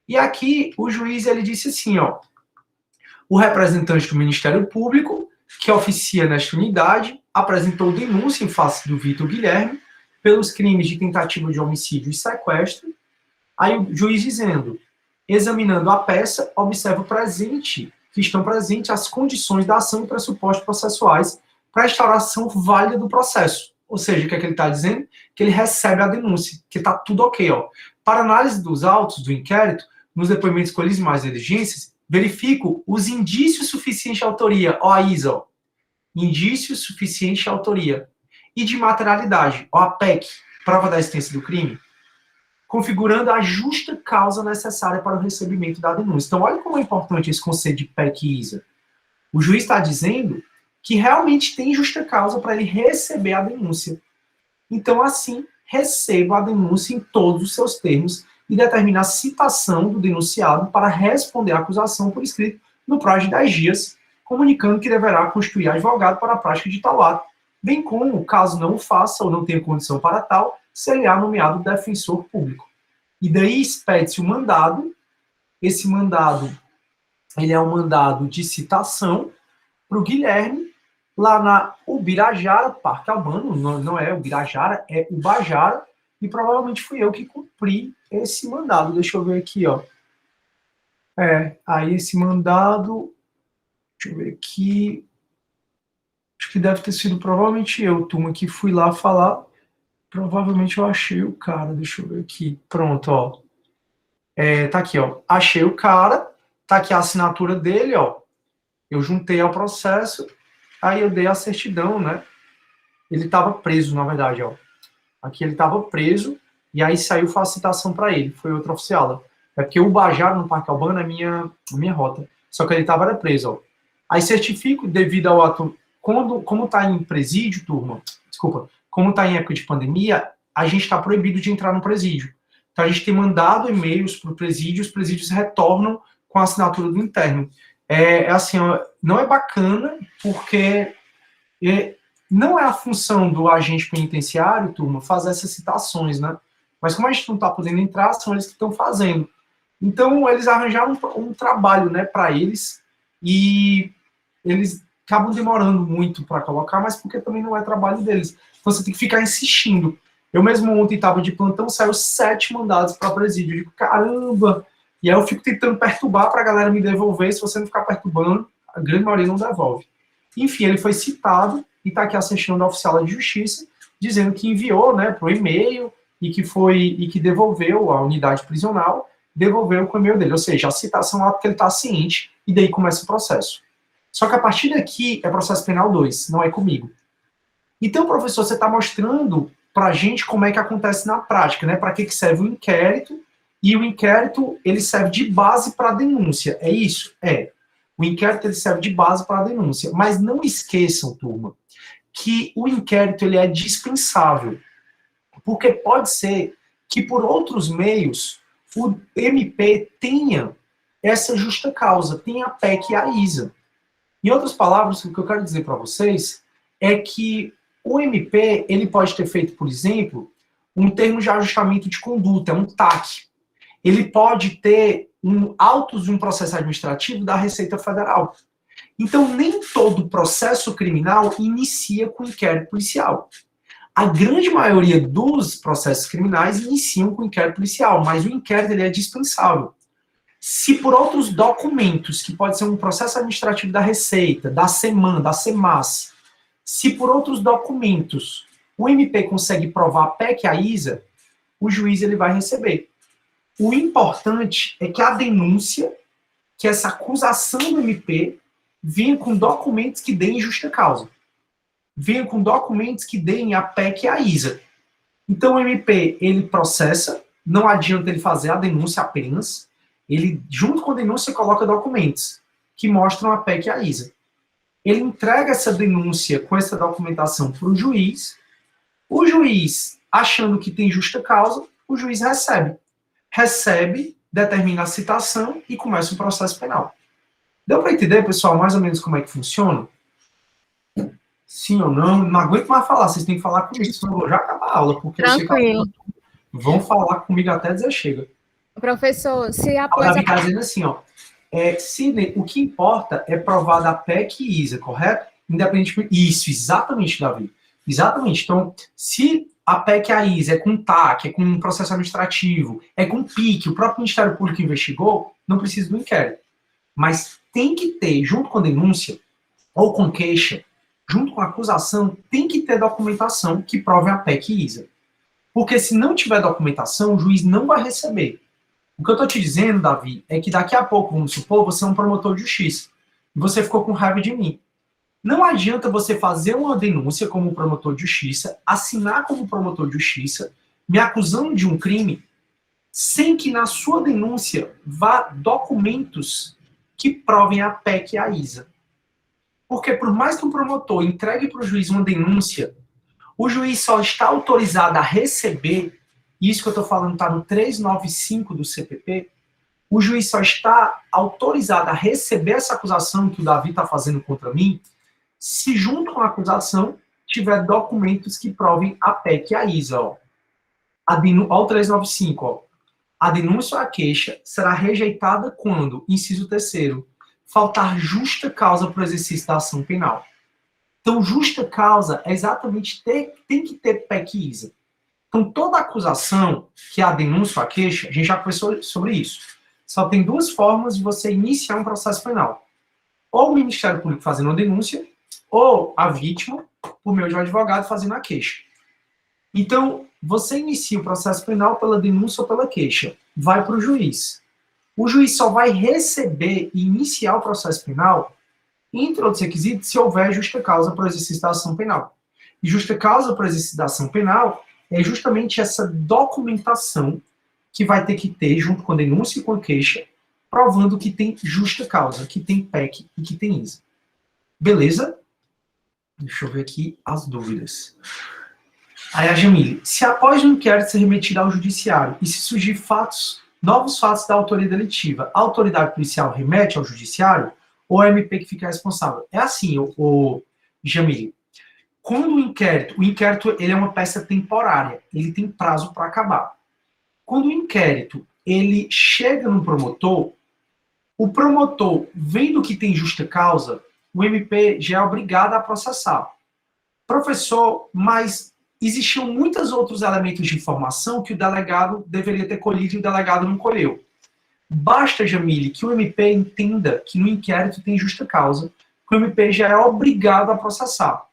E aqui, o juiz, ele disse assim, o representante do Ministério Público, que oficia nesta unidade, apresentou denúncia em face do Vitor Guilherme pelos crimes de tentativa de homicídio e sequestro. Aí o juiz dizendo, examinando a peça, observa que estão presentes as condições da ação e pressupostos processuais para a instauração válida do processo. Ou seja, o que é que ele está dizendo? Que ele recebe a denúncia, que está tudo ok. Para análise dos autos do inquérito, nos depoimentos colhidos mais diligências, verifico os indícios suficientes de autoria, a ISA, indícios suficientes de autoria, e de materialidade, a PEC, prova da existência do crime, configurando a justa causa necessária para o recebimento da denúncia. Então, olha como é importante esse conceito de PEC e ISA. O juiz está dizendo que realmente tem justa causa para ele receber a denúncia. Então, assim, receba a denúncia em todos os seus termos e determine a citação do denunciado para responder à acusação por escrito no prazo de 10 dias, comunicando que deverá constituir advogado para a prática de tal ato, bem como, caso não o faça ou não tenha condição para tal, será nomeado defensor público. E daí expede-se o mandado. Esse mandado, ele é um mandado de citação para o Guilherme, lá na Ubirajara, Parque Albano, não é Ubirajara, é Ubajara, e provavelmente fui eu que cumpri esse mandado. Deixa eu ver aqui, ó. Aí esse mandado, deixa eu ver aqui, acho que deve ter sido provavelmente eu, turma, que fui lá falar. Provavelmente eu achei o cara, deixa eu ver aqui. Pronto, ó. Tá aqui, ó. Achei o cara, tá aqui a assinatura dele, ó. Eu juntei ao processo, aí eu dei a certidão, né? Ele estava preso, na verdade, ó. Aqui ele estava preso, e aí saiu a citação para ele, foi outro oficial. É porque o Bajara no Parque Albano é minha rota. Só que ele estava preso, ó. Aí certifico, devido ao ato, como está em presídio, turma, desculpa, como está em época de pandemia, a gente está proibido de entrar no presídio. Então a gente tem mandado e-mails para o presídio, os presídios retornam com a assinatura do interno. Assim, ó, não é bacana, porque não é a função do agente penitenciário, turma, fazer essas citações, né? Mas como a gente não está podendo entrar, são eles que estão fazendo. Então, eles arranjaram um trabalho, né, para eles, e eles acabam demorando muito para colocar, mas porque também não é trabalho deles. Então, você tem que ficar insistindo. Eu mesmo ontem estava de plantão, saiu 7 mandados para presídio. Eu digo, caramba! E aí eu fico tentando perturbar para a galera me devolver. Se você não ficar perturbando, a grande maioria não devolve. Enfim, ele foi citado e está aqui a certidão da oficial de justiça, dizendo que enviou, né, para o e-mail e que devolveu a unidade prisional, devolveu com o e-mail dele. Ou seja, a citação é que ele está ciente e daí começa o processo. Só que a partir daqui é processo penal 2, não é comigo. Então, professor, você está mostrando para a gente como é que acontece na prática, né? Para que serve o inquérito, e o inquérito ele serve de base para a denúncia, é isso? O inquérito ele serve de base para a denúncia, mas não esqueçam, turma, que o inquérito ele é dispensável, porque pode ser que por outros meios o MP tenha essa justa causa, tenha a PEC e a ISA. Em outras palavras, o que eu quero dizer para vocês é que o MP ele pode ter feito, por exemplo, um termo de ajustamento de conduta, um TAC. Ele pode ter autos de um processo administrativo da Receita Federal. Então, nem todo processo criminal inicia com inquérito policial. A grande maioria dos processos criminais iniciam com inquérito policial, mas o inquérito ele é dispensável. Se por outros documentos, que pode ser um processo administrativo da Receita, da SEMAN, da SEMAS, se por outros documentos o MP consegue provar a PEC e a ISA, o juiz ele vai receber. O importante é que a denúncia, que essa acusação do MP, venha com documentos que deem justa causa. Venha com documentos que deem a PEC e a ISA. Então o MP, ele processa, não adianta ele fazer a denúncia apenas, ele, junto com a denúncia, coloca documentos que mostram a PEC e a ISA. Ele entrega essa denúncia com essa documentação para o juiz, achando que tem justa causa, o juiz recebe, determina a citação e começa o processo penal. Deu para entender, pessoal, mais ou menos como é que funciona? Sim ou não? Não aguento mais falar, vocês têm que falar comigo, senão eu vou já acabar a aula, porque Tranquilo. Vão falar comigo até dizer chega. Professor, se após... O Davi está dizendo assim, ó, Sidney, o que importa é provar da PEC e ISA, correto? Independentemente... Isso, exatamente, Davi. Exatamente. Então, se a PEC e a ISA é com TAC, é com um processo administrativo, é com PIC, o próprio Ministério Público investigou, não precisa do inquérito. Mas tem que ter, junto com a denúncia, ou com queixa, junto com a acusação, tem que ter documentação que prove a PEC e ISA. Porque se não tiver documentação, o juiz não vai receber. O que eu estou te dizendo, Davi, é que daqui a pouco, vamos supor, você é um promotor de justiça. E você ficou com raiva de mim. Não adianta você fazer uma denúncia como promotor de justiça, assinar como promotor de justiça, me acusando de um crime, sem que na sua denúncia vá documentos que provem a PEC e a ISA. Porque por mais que um promotor entregue para o juiz uma denúncia, O juiz só está autorizado a receber, isso que eu estou falando está no 395 do CPP, o juiz só está autorizado a receber essa acusação que o Davi está fazendo contra mim, se junto com a acusação tiver documentos que provem a PEC e a ISA. Ó. Ó, o 395, ó. A denúncia ou a queixa será rejeitada quando, inciso 3º, faltar justa causa para o exercício da ação penal. Então, justa causa é exatamente tem que ter PEC e ISA. Então, toda acusação, que é a denúncia ou a queixa, a gente já conversou sobre isso. Só tem duas formas de você iniciar um processo penal. Ou o Ministério Público fazendo uma denúncia, ou a vítima, por meio de um advogado, fazendo a queixa. Então, você inicia o processo penal pela denúncia ou pela queixa. Vai para o juiz. O juiz só vai receber e iniciar o processo penal, entre outros requisitos, se houver justa causa para o exercício da ação penal. E justa causa para o exercício da ação penal é justamente essa documentação que vai ter que ter, junto com a denúncia e com a queixa, provando que tem justa causa, que tem PEC e que tem ISA. Beleza? Deixa eu ver aqui as dúvidas. Aí a Jamile, se após o inquérito ser remetido ao judiciário e se surgir novos fatos da autoria delitiva, a autoridade policial remete ao judiciário ou é a MP que fica responsável? É assim, o Jamile. Quando o inquérito ele é uma peça temporária, ele tem prazo para acabar. Quando o inquérito ele chega no promotor, o promotor, vendo que tem justa causa, o MP já é obrigado a processar. Professor, mas existiam muitos outros elementos de informação que o delegado deveria ter colhido e o delegado não colheu. Basta, Jamile, que o MP entenda que no inquérito tem justa causa, que o MP já é obrigado a processar.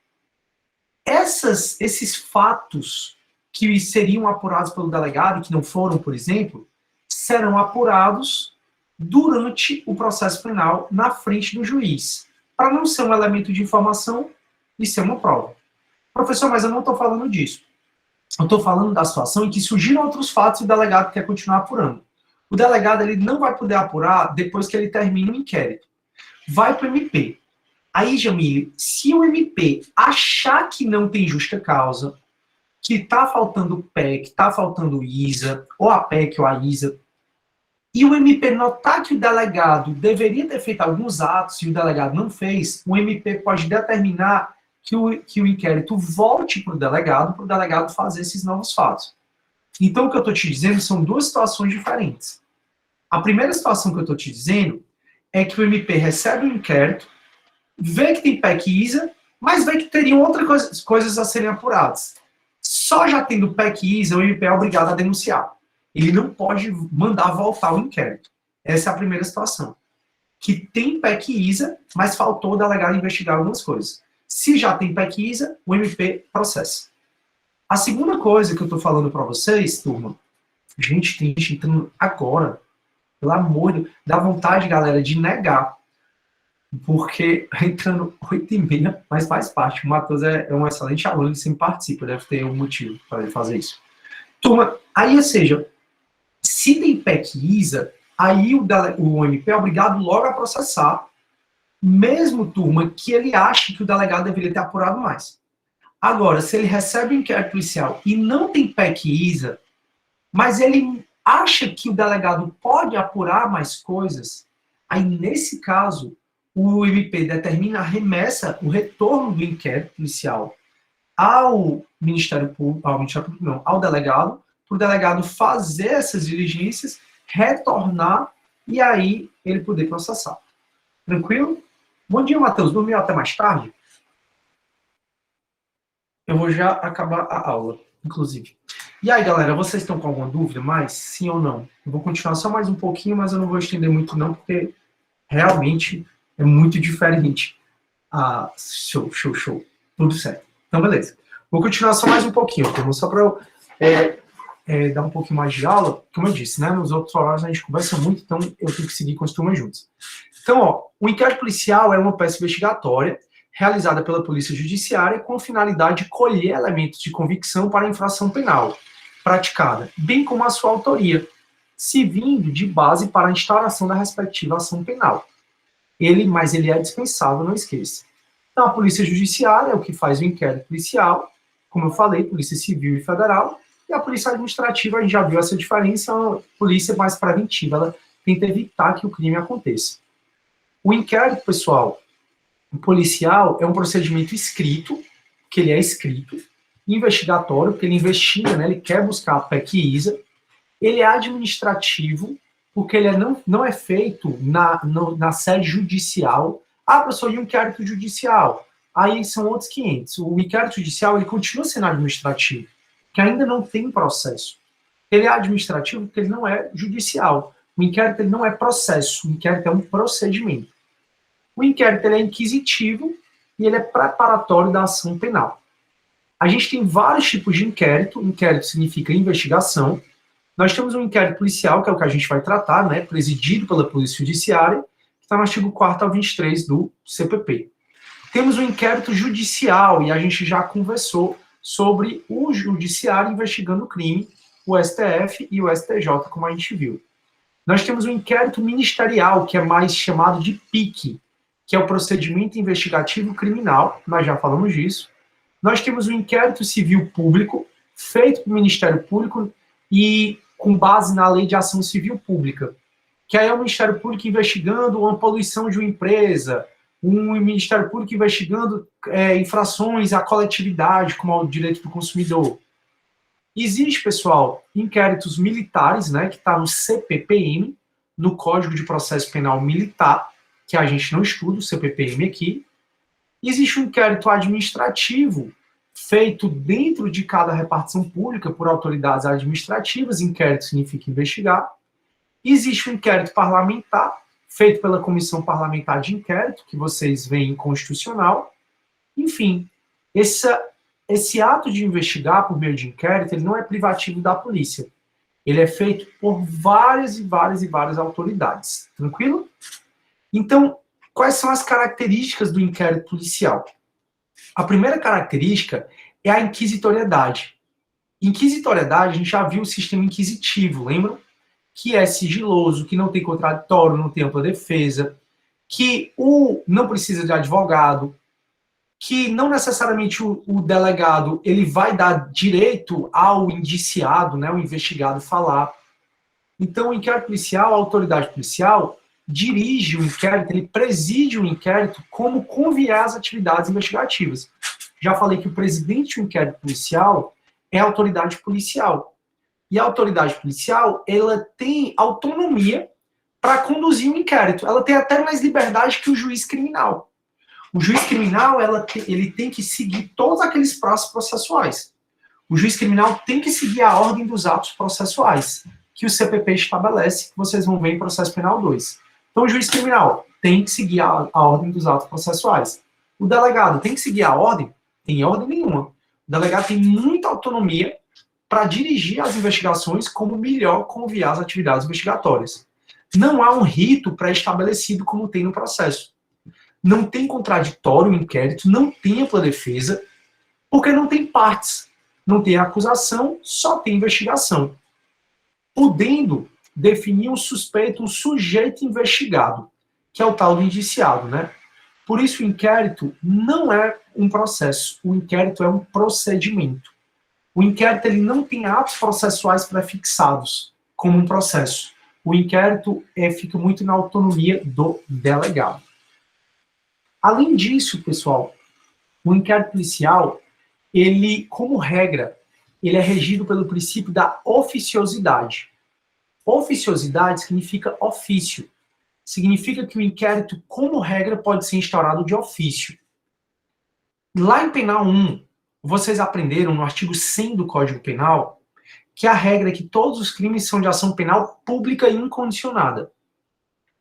Esses fatos que seriam apurados pelo delegado, que não foram, por exemplo, serão apurados durante o processo penal na frente do juiz, para não ser um elemento de informação e ser uma prova. Professor, mas eu não estou falando disso. Eu estou falando da situação em que surgiram outros fatos e o delegado quer continuar apurando. O delegado ele não vai poder apurar depois que ele termina o inquérito. Vai para o MP. Aí, Jamile, se o MP achar que não tem justa causa, que está faltando PEC, está faltando ISA, ou a PEC ou a ISA, e o MP notar que o delegado deveria ter feito alguns atos e o delegado não fez, o MP pode determinar que o inquérito volte para o delegado fazer esses novos fatos. Então, o que eu estou te dizendo são duas situações diferentes. A primeira situação que eu estou te dizendo é que o MP recebe o inquérito, vê que tem PEC e ISA, mas vê que teriam outras coisas a serem apuradas. Só já tendo PEC e ISA, o MP é obrigado a denunciar. Ele não pode mandar voltar o inquérito. Essa é a primeira situação. Que tem PEC e ISA, mas faltou o delegado investigar algumas coisas. Se já tem PEC e ISA, o MP processa. A segunda coisa que eu estou falando para vocês, turma, gente, tem gente entrando agora, pelo amor de Deus, dá vontade, galera, de negar, porque entrando 8h30, mas faz parte. O Matheus é um excelente aluno e sempre participa, deve ter um motivo para ele fazer isso. Turma, aí, ou seja, se tem PEC e ISA, aí o MP é obrigado logo a processar, mesmo, turma, que ele ache que o delegado deveria ter apurado mais. Agora, se ele recebe um inquérito policial e não tem PEC e ISA, mas ele acha que o delegado pode apurar mais coisas, aí, nesse caso, o MP determina a remessa, o retorno do inquérito policial ao Ministério Público, ao delegado, para o delegado fazer essas diligências, retornar e aí ele poder processar. Tranquilo? Bom dia, Matheus. Dormiu até mais tarde? Eu vou já acabar a aula, inclusive. E aí, galera, vocês estão com alguma dúvida mais? Sim ou não? Eu vou continuar só mais um pouquinho, mas eu não vou estender muito não, porque realmente é muito diferente. Ah, show. Tudo certo. Então, beleza. Vou continuar só mais um pouquinho, só para eu dar um pouquinho mais de aula. Como eu disse, né? Nos outros horários a gente conversa muito, então eu tenho que seguir com as turmas juntas. Então, ó, o inquérito policial é uma peça investigatória realizada pela Polícia Judiciária com a finalidade de colher elementos de convicção para a infração penal praticada, bem como a sua autoria, servindo de base para a instauração da respectiva ação penal. Mas ele é dispensável, não esqueça. Então, a Polícia Judiciária é o que faz o inquérito policial, como eu falei, Polícia Civil e Federal, e a Polícia Administrativa, a gente já viu essa diferença, é uma polícia mais preventiva, ela tenta evitar que o crime aconteça. O inquérito, pessoal, o policial é um procedimento escrito, que ele é escrito, investigatório, porque ele investiga, né, ele quer buscar a pesquisa, ele é administrativo, porque ele não é feito na sede judicial. Ah, professor, e o inquérito judicial? Aí são outros 500. O inquérito judicial, ele continua sendo administrativo, que ainda não tem processo. Ele é administrativo porque ele não é judicial. O inquérito ele não é processo, o inquérito é um procedimento. O inquérito ele é inquisitivo e ele é preparatório da ação penal. A gente tem vários tipos de inquérito. Inquérito significa investigação. Nós temos um inquérito policial, que é o que a gente vai tratar, né, presidido pela Polícia Judiciária, que está no artigo 4º ao 23 do CPP. Temos o inquérito judicial, e a gente já conversou sobre o judiciário investigando o crime, o STF e o STJ, como a gente viu. Nós temos o inquérito ministerial, que é mais chamado de PIC, que é o procedimento investigativo criminal, nós já falamos disso. Nós temos o inquérito civil público, feito pelo Ministério Público e com base na Lei de Ação Civil Pública, que aí é o Ministério Público investigando uma poluição de uma empresa, um Ministério Público investigando infrações à coletividade, como ao direito do consumidor. Existe, pessoal, inquéritos militares, né, que está no CPPM, no Código de Processo Penal Militar, que a gente não estuda, o CPPM aqui. Existe um inquérito administrativo, feito dentro de cada repartição pública por autoridades administrativas, inquérito significa investigar. Existe um inquérito parlamentar, feito pela Comissão Parlamentar de Inquérito, que vocês veem inconstitucional. Enfim, esse ato de investigar por meio de inquérito, ele não é privativo da polícia. Ele é feito por várias e várias e várias autoridades. Tranquilo? Então, quais são as características do inquérito policial? A primeira característica é a inquisitoriedade. Inquisitoriedade, a gente já viu o sistema inquisitivo, lembram? Que é sigiloso, que não tem contraditório, não tem ampla defesa, que não precisa de advogado, que não necessariamente o delegado ele vai dar direito ao indiciado, né, o investigado falar. Então, o inquérito policial, a autoridade policial, dirige o inquérito, ele preside o inquérito como convier às atividades investigativas. Já falei que o presidente do inquérito policial é a autoridade policial. E a autoridade policial, ela tem autonomia para conduzir o inquérito. Ela tem até mais liberdade que o juiz criminal. O juiz criminal, ele tem que seguir todos aqueles prazos processuais. O juiz criminal tem que seguir a ordem dos atos processuais, que o CPP estabelece, que vocês vão ver em processo penal 2. Então, o juiz criminal tem que seguir a ordem dos atos processuais. O delegado tem que seguir a ordem? Tem ordem nenhuma. O delegado tem muita autonomia para dirigir as investigações como melhor conviar as atividades investigatórias. Não há um rito pré-estabelecido como tem no processo. Não tem contraditório o inquérito, não tem ampla defesa, porque não tem partes. Não tem acusação, só tem investigação. Podendo definir um suspeito, um sujeito investigado, que é o tal do indiciado, né? Por isso o inquérito não é um processo, o inquérito é um procedimento. O inquérito ele não tem atos processuais prefixados, como um processo. O inquérito fica muito na autonomia do delegado. Além disso, pessoal, o inquérito policial, ele, como regra, ele é regido pelo princípio da oficiosidade. Oficiosidade significa ofício. Significa que o inquérito, como regra, pode ser instaurado de ofício. Lá em Penal 1, vocês aprenderam no artigo 100 do Código Penal que a regra é que todos os crimes são de ação penal pública e incondicionada.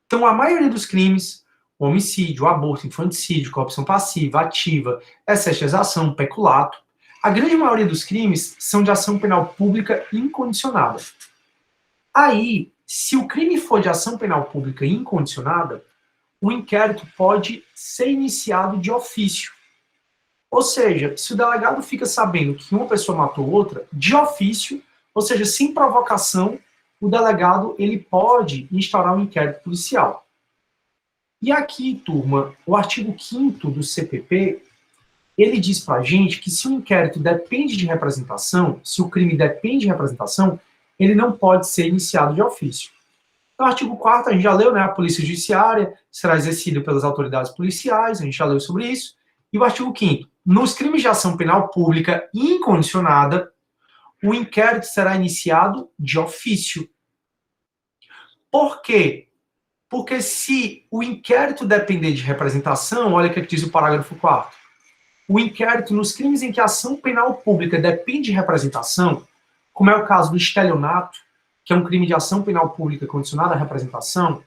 Então, a maioria dos crimes, homicídio, aborto, infanticídio, corrupção passiva, ativa, excesso de exação, peculato, a grande maioria dos crimes são de ação penal pública incondicionada. Aí, se o crime for de ação penal pública incondicionada, o inquérito pode ser iniciado de ofício. Ou seja, se o delegado fica sabendo que uma pessoa matou outra, de ofício, ou seja, sem provocação, o delegado ele pode instaurar um inquérito policial. E aqui, turma, o artigo 5º do CPP, ele diz para a gente que se o inquérito depende de representação, se o crime depende de representação, ele não pode ser iniciado de ofício. No artigo 4º, a gente já leu, né, a polícia judiciária será exercida pelas autoridades policiais, a gente já leu sobre isso. E o artigo 5º, nos crimes de ação penal pública incondicionada, o inquérito será iniciado de ofício. Por quê? Porque se o inquérito depender de representação, olha o que diz o parágrafo 4º, o inquérito nos crimes em que a ação penal pública depende de representação, como é o caso do estelionato, que é um crime de ação penal pública condicionada à representação,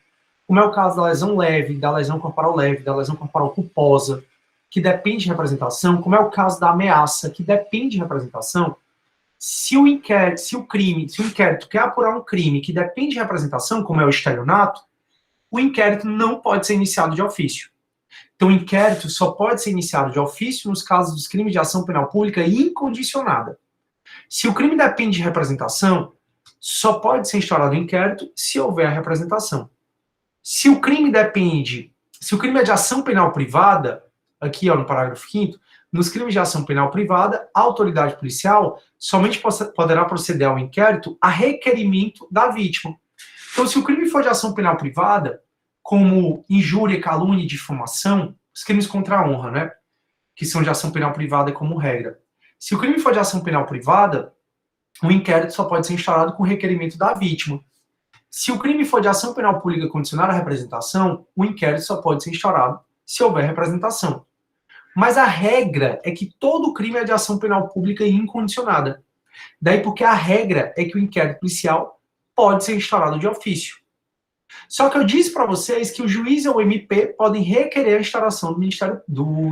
como é o caso da lesão leve, da lesão corporal leve, da lesão corporal culposa, que depende de representação, como é o caso da ameaça, que depende de representação, se o inquérito quer apurar um crime que depende de representação, como é o estelionato, o inquérito não pode ser iniciado de ofício. Então, o inquérito só pode ser iniciado de ofício nos casos dos crimes de ação penal pública incondicionada. Se o crime depende de representação, só pode ser instaurado o inquérito se houver a representação. Se o crime é de ação penal privada, aqui ó, no parágrafo 5º, nos crimes de ação penal privada, a autoridade policial somente poderá proceder ao inquérito a requerimento da vítima. Então, se o crime for de ação penal privada, como injúria, calúnia e difamação, os crimes contra a honra, né, que são de ação penal privada como regra. Se o crime for de ação penal privada, o inquérito só pode ser instaurado com requerimento da vítima. Se o crime for de ação penal pública condicionada à representação, o inquérito só pode ser instaurado se houver representação. Mas a regra é que todo crime é de ação penal pública incondicionada. Daí porque a regra é que o inquérito policial pode ser instaurado de ofício. Só que eu disse para vocês que o juiz ou o MP podem requerer a instauração do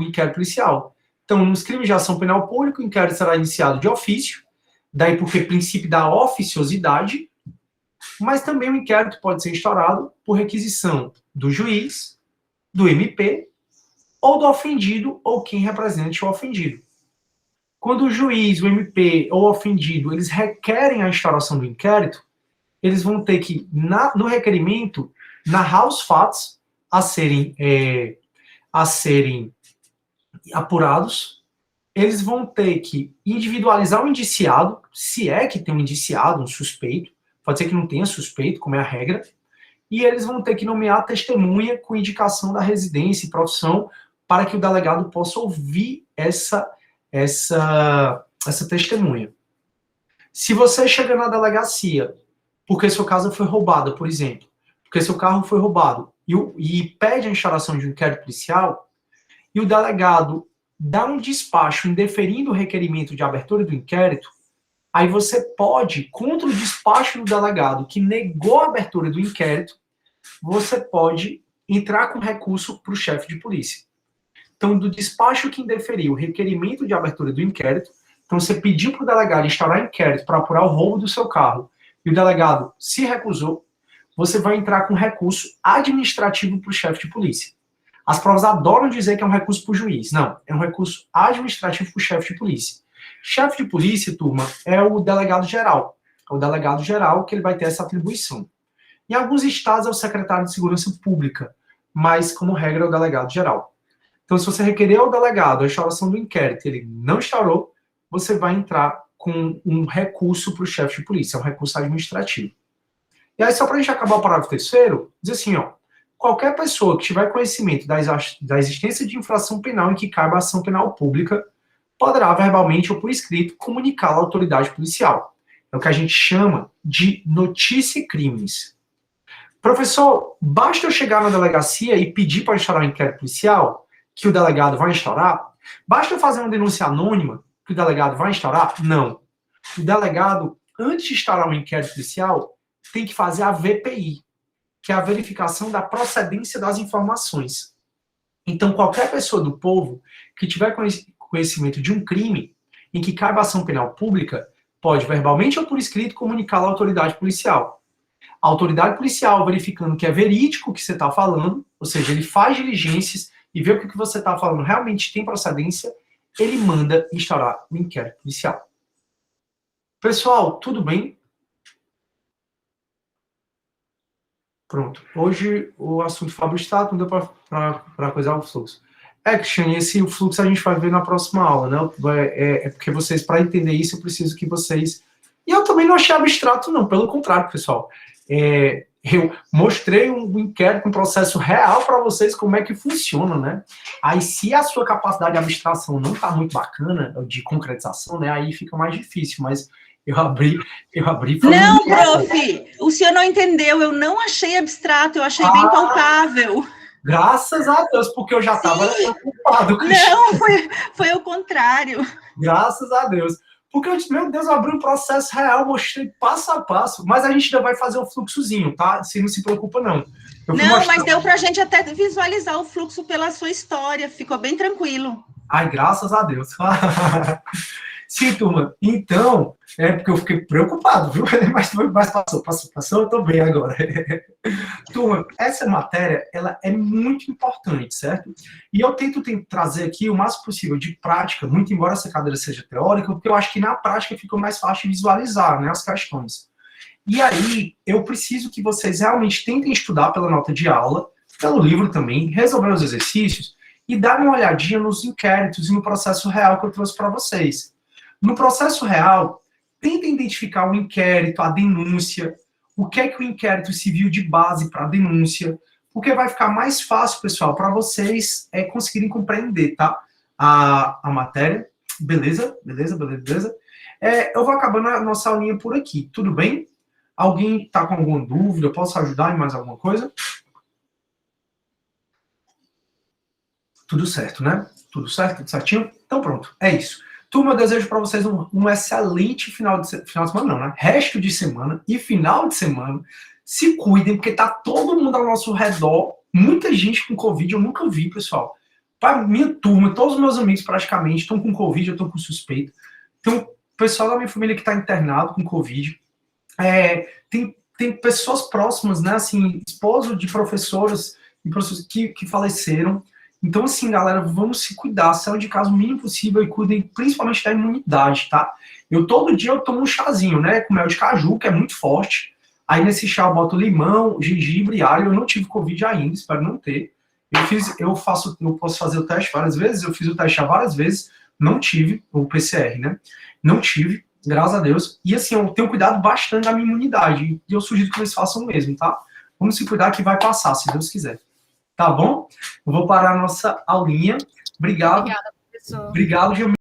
inquérito policial. Então, nos crimes de ação penal pública, o inquérito será iniciado de ofício, daí porque princípio da oficiosidade, mas também o inquérito pode ser instaurado por requisição do juiz, do MP, ou do ofendido, ou quem represente o ofendido. Quando o juiz, o MP ou o ofendido, eles requerem a instauração do inquérito, eles vão ter que, no requerimento, narrar os fatos a serem apurados. Eles vão ter que individualizar o indiciado, se é que tem um indiciado, um suspeito, pode ser que não tenha suspeito, como é a regra, e eles vão ter que nomear testemunha com indicação da residência e profissão para que o delegado possa ouvir essa testemunha. Se você chega na delegacia porque sua casa foi roubada, por exemplo, porque seu carro foi roubado, e pede a instauração de um inquérito policial, e o delegado dá um despacho indeferindo o requerimento de abertura do inquérito, aí você pode, contra o despacho do delegado que negou a abertura do inquérito, você pode entrar com recurso para o chefe de polícia. Então, do despacho que indeferiu o requerimento de abertura do inquérito, então você pediu para o delegado instaurar inquérito para apurar o roubo do seu carro, e o delegado se recusou, você vai entrar com recurso administrativo para o chefe de polícia. As provas adoram dizer que é um recurso para o juiz. Não, é um recurso administrativo para o chefe de polícia. Chefe de polícia, turma, é o delegado geral. É o delegado geral que ele vai ter essa atribuição. Em alguns estados é o secretário de Segurança Pública, mas, como regra, é o delegado geral. Então, se você requerer ao delegado a instauração do inquérito e ele não instaurou, você vai entrar com um recurso para o chefe de polícia, é um recurso administrativo. E aí, só para a gente acabar o parágrafo 3º, diz assim, ó, qualquer pessoa que tiver conhecimento da existência de infração penal em que caiba a ação penal pública, poderá verbalmente ou por escrito comunicar à autoridade policial. É o que a gente chama de notícia e crimes. Professor, basta eu chegar na delegacia e pedir para instaurar um inquérito policial, que o delegado vai instaurar? Basta eu fazer uma denúncia anônima, que o delegado vai instaurar? Não. O delegado, antes de instaurar um inquérito policial, tem que fazer a VPI, que é a verificação da procedência das informações. Então, qualquer pessoa do povo que tiver conhecimento de um crime em que caiba ação penal pública, pode verbalmente ou por escrito comunicar à autoridade policial. A autoridade policial, verificando que é verídico o que você está falando, ou seja, ele faz diligências e vê que o que você está falando realmente tem procedência, ele manda instaurar o inquérito policial. Pessoal, tudo bem? Pronto. Hoje o assunto Fábio Stato não deu para coisar o fluxo. Cristiane, esse fluxo a gente vai ver na próxima aula, né? É porque vocês, para entender isso, eu preciso que vocês... E eu também não achei abstrato, não, pelo contrário, pessoal. Eu mostrei um inquérito, um processo real para vocês, como é que funciona, né? Aí, se a sua capacidade de abstração não está muito bacana, de concretização, né? Aí fica mais difícil, mas eu abri... Não, prof, o senhor não entendeu, eu não achei abstrato, eu achei bem palpável. Graças a Deus, porque eu já estava preocupado. Não, foi o contrário. Graças a Deus. Porque eu disse, meu Deus, eu abri um processo real, mostrei passo a passo, mas a gente ainda vai fazer um fluxozinho, tá? Você não se preocupa, não. Não, mas deu pra gente até visualizar o fluxo pela sua história, ficou bem tranquilo. Ai, graças a Deus. Sim, turma. Então, porque eu fiquei preocupado, viu? Mas passou, eu tô bem agora. Turma, essa matéria, ela é muito importante, certo? E eu tento trazer aqui o máximo possível de prática, muito embora essa cadeira seja teórica, porque eu acho que na prática fica mais fácil de visualizar, né, as questões. E aí, eu preciso que vocês realmente tentem estudar pela nota de aula, pelo livro também, resolver os exercícios e dar uma olhadinha nos inquéritos e no processo real que eu trouxe para vocês. No processo real, tentem identificar o inquérito, a denúncia, o que é que o inquérito serviu de base para a denúncia, porque vai ficar mais fácil, pessoal, para vocês conseguirem compreender, tá? A matéria. Beleza? Eu vou acabando a nossa aulinha por aqui, tudo bem? Alguém está com alguma dúvida? Eu posso ajudar em mais alguma coisa? Tudo certo, né? Tudo certo? Tudo certinho? Então pronto, é isso. Turma, eu desejo para vocês um excelente final de semana, não, né? Resto de semana e final de semana. Se cuidem, porque tá todo mundo ao nosso redor. Muita gente com Covid, eu nunca vi, pessoal. Para minha turma, todos os meus amigos praticamente estão com Covid, eu estou com suspeito. Então, o pessoal da minha família que está internado com Covid. Tem pessoas próximas, né? Assim, esposo de professoras e professores que faleceram. Então, assim, galera, vamos se cuidar, saiam de casa o mínimo possível e cuidem principalmente da imunidade, tá? Todo dia eu tomo um chazinho, né, com mel de caju, que é muito forte. Aí nesse chá eu boto limão, gengibre e alho. Eu não tive Covid ainda, espero não ter. Eu posso fazer o teste várias vezes, eu fiz o teste várias vezes, não tive, o PCR, né? Não tive, graças a Deus. E assim, eu tenho cuidado bastante da minha imunidade, e eu sugiro que vocês façam o mesmo, tá? Vamos se cuidar que vai passar, se Deus quiser. Tá bom? Eu vou parar a nossa aulinha. Obrigado. Obrigada, professor. Obrigado, Gilmar.